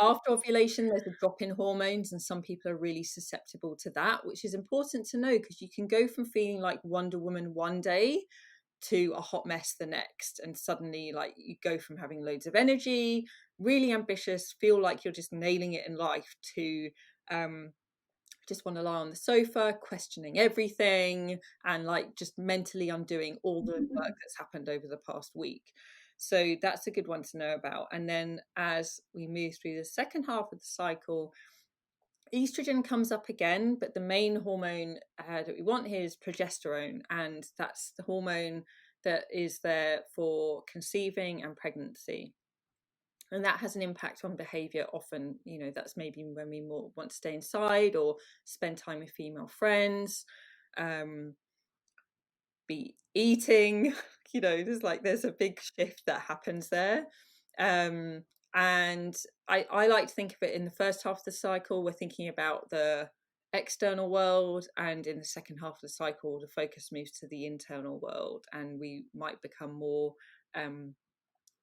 after ovulation, there's a drop in hormones, and some people are really susceptible to that, which is important to know, because you can go from feeling like Wonder Woman one day to a hot mess the next, and suddenly like you go from having loads of energy, really ambitious, feel like you're just nailing it in life, to just want to lie on the sofa questioning everything, and like just mentally undoing all the work that's happened over the past week. So that's a good one to know about. And then as we move through the second half of the cycle, estrogen comes up again, but the main hormone that we want here is progesterone, and that's the hormone that is there for conceiving and pregnancy. And that has an impact on behavior often. That's maybe when we more want to stay inside or spend time with female friends, be eating. There's a big shift that happens there. And I like to think of it in the first half of the cycle, we're thinking about the external world, and in the second half of the cycle, the focus moves to the internal world, and we might become more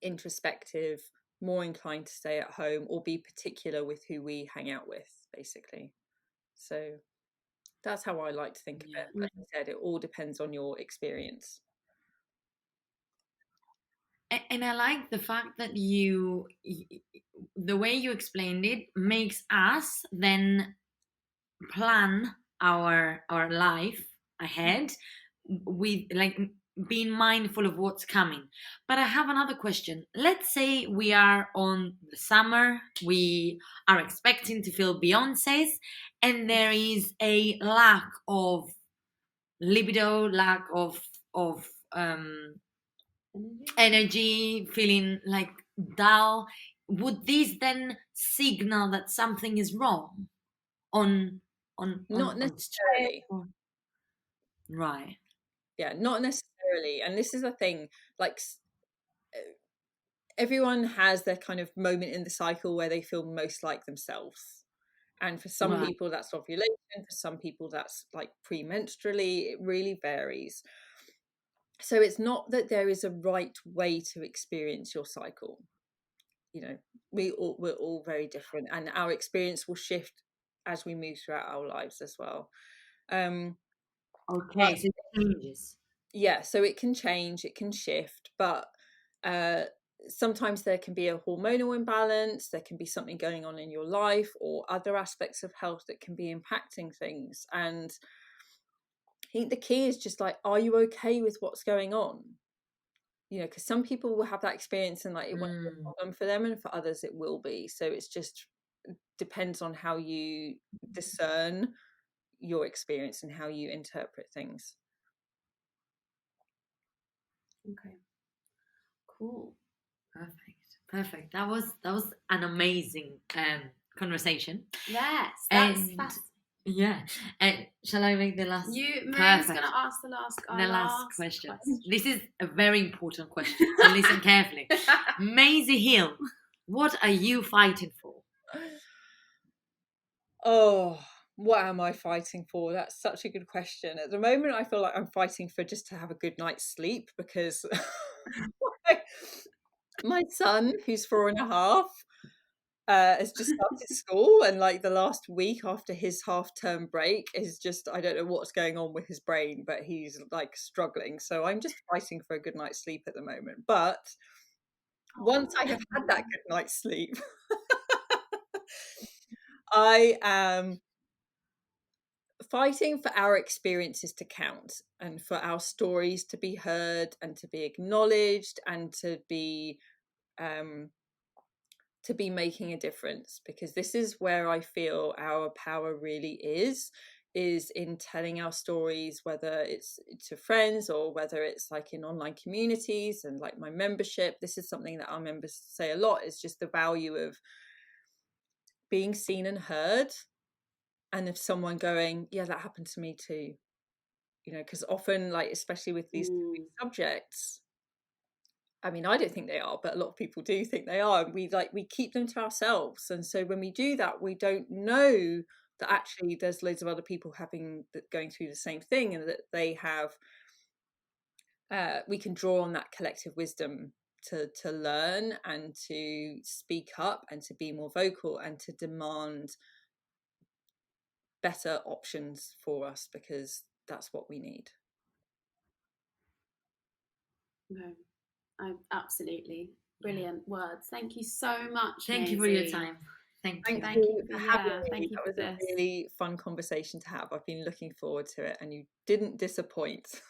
introspective, more inclined to stay at home, or be particular with who we hang out with, basically. So that's how I like to think of it. But as I said, it all depends on your experience. And I like the fact that the way you explained it makes us then plan our life ahead with like being mindful of what's coming. But I have another question. Let's say we are on the summer, we are expecting to feel Beyonce's, and there is a lack of libido, lack of energy, feeling like dull. Would this then signal that something is wrong Not on stress? necessarily. Right. Yeah, not necessarily. And this is the thing, like everyone has their kind of moment in the cycle where they feel most like themselves. And for some Right. people that's ovulation, for some people that's like premenstrually, it really varies. So it's not that there is a right way to experience your cycle. You know, we're all very different, and our experience will shift as we move throughout our lives as well. Okay, so it changes. Yeah, so it can change, it can shift, but sometimes there can be a hormonal imbalance, there can be something going on in your life or other aspects of health that can be impacting things. And I think the key is just like, are you okay with what's going on? You know, because some people will have that experience and like it won't be a problem for them, and for others it will be. So it's just depends on how you discern your experience and how you interpret things. Okay. Cool. Perfect. That was an amazing conversation. Yes, And that's yeah. And shall I make the last? Marina's going to ask the last question. This is a very important question, so listen carefully. Maisie Hill, what are you fighting for? Oh, what am I fighting for? That's such a good question. At the moment, I feel like I'm fighting for just to have a good night's sleep, because my son, who's 4.5, has just started school, and like the last week after his half-term break is just, I don't know what's going on with his brain, but he's like struggling. So I'm just fighting for a good night's sleep at the moment. But once I have had that good night's sleep, I am fighting for our experiences to count, and for our stories to be heard and to be acknowledged, and to be making a difference, because this is where I feel our power really is in telling our stories, whether it's to friends or whether it's like in online communities and like my membership. This is something that our members say a lot, is just the value of being seen and heard, and if someone going, yeah, that happened to me too, you know, because often, like especially with these subjects, I mean, I don't think they are, but a lot of people do think they are, and we keep them to ourselves. And so when we do that, we don't know that actually there's loads of other people going through the same thing, and that they have we can draw on that collective wisdom to learn and to speak up and to be more vocal and to demand better options for us, because that's what we need. No, absolutely brilliant words. Thank you so much. Thank Maisie. you for your time. Thank you for having me. Thank you that was a really fun conversation to have. I've been looking forward to it, and you didn't disappoint.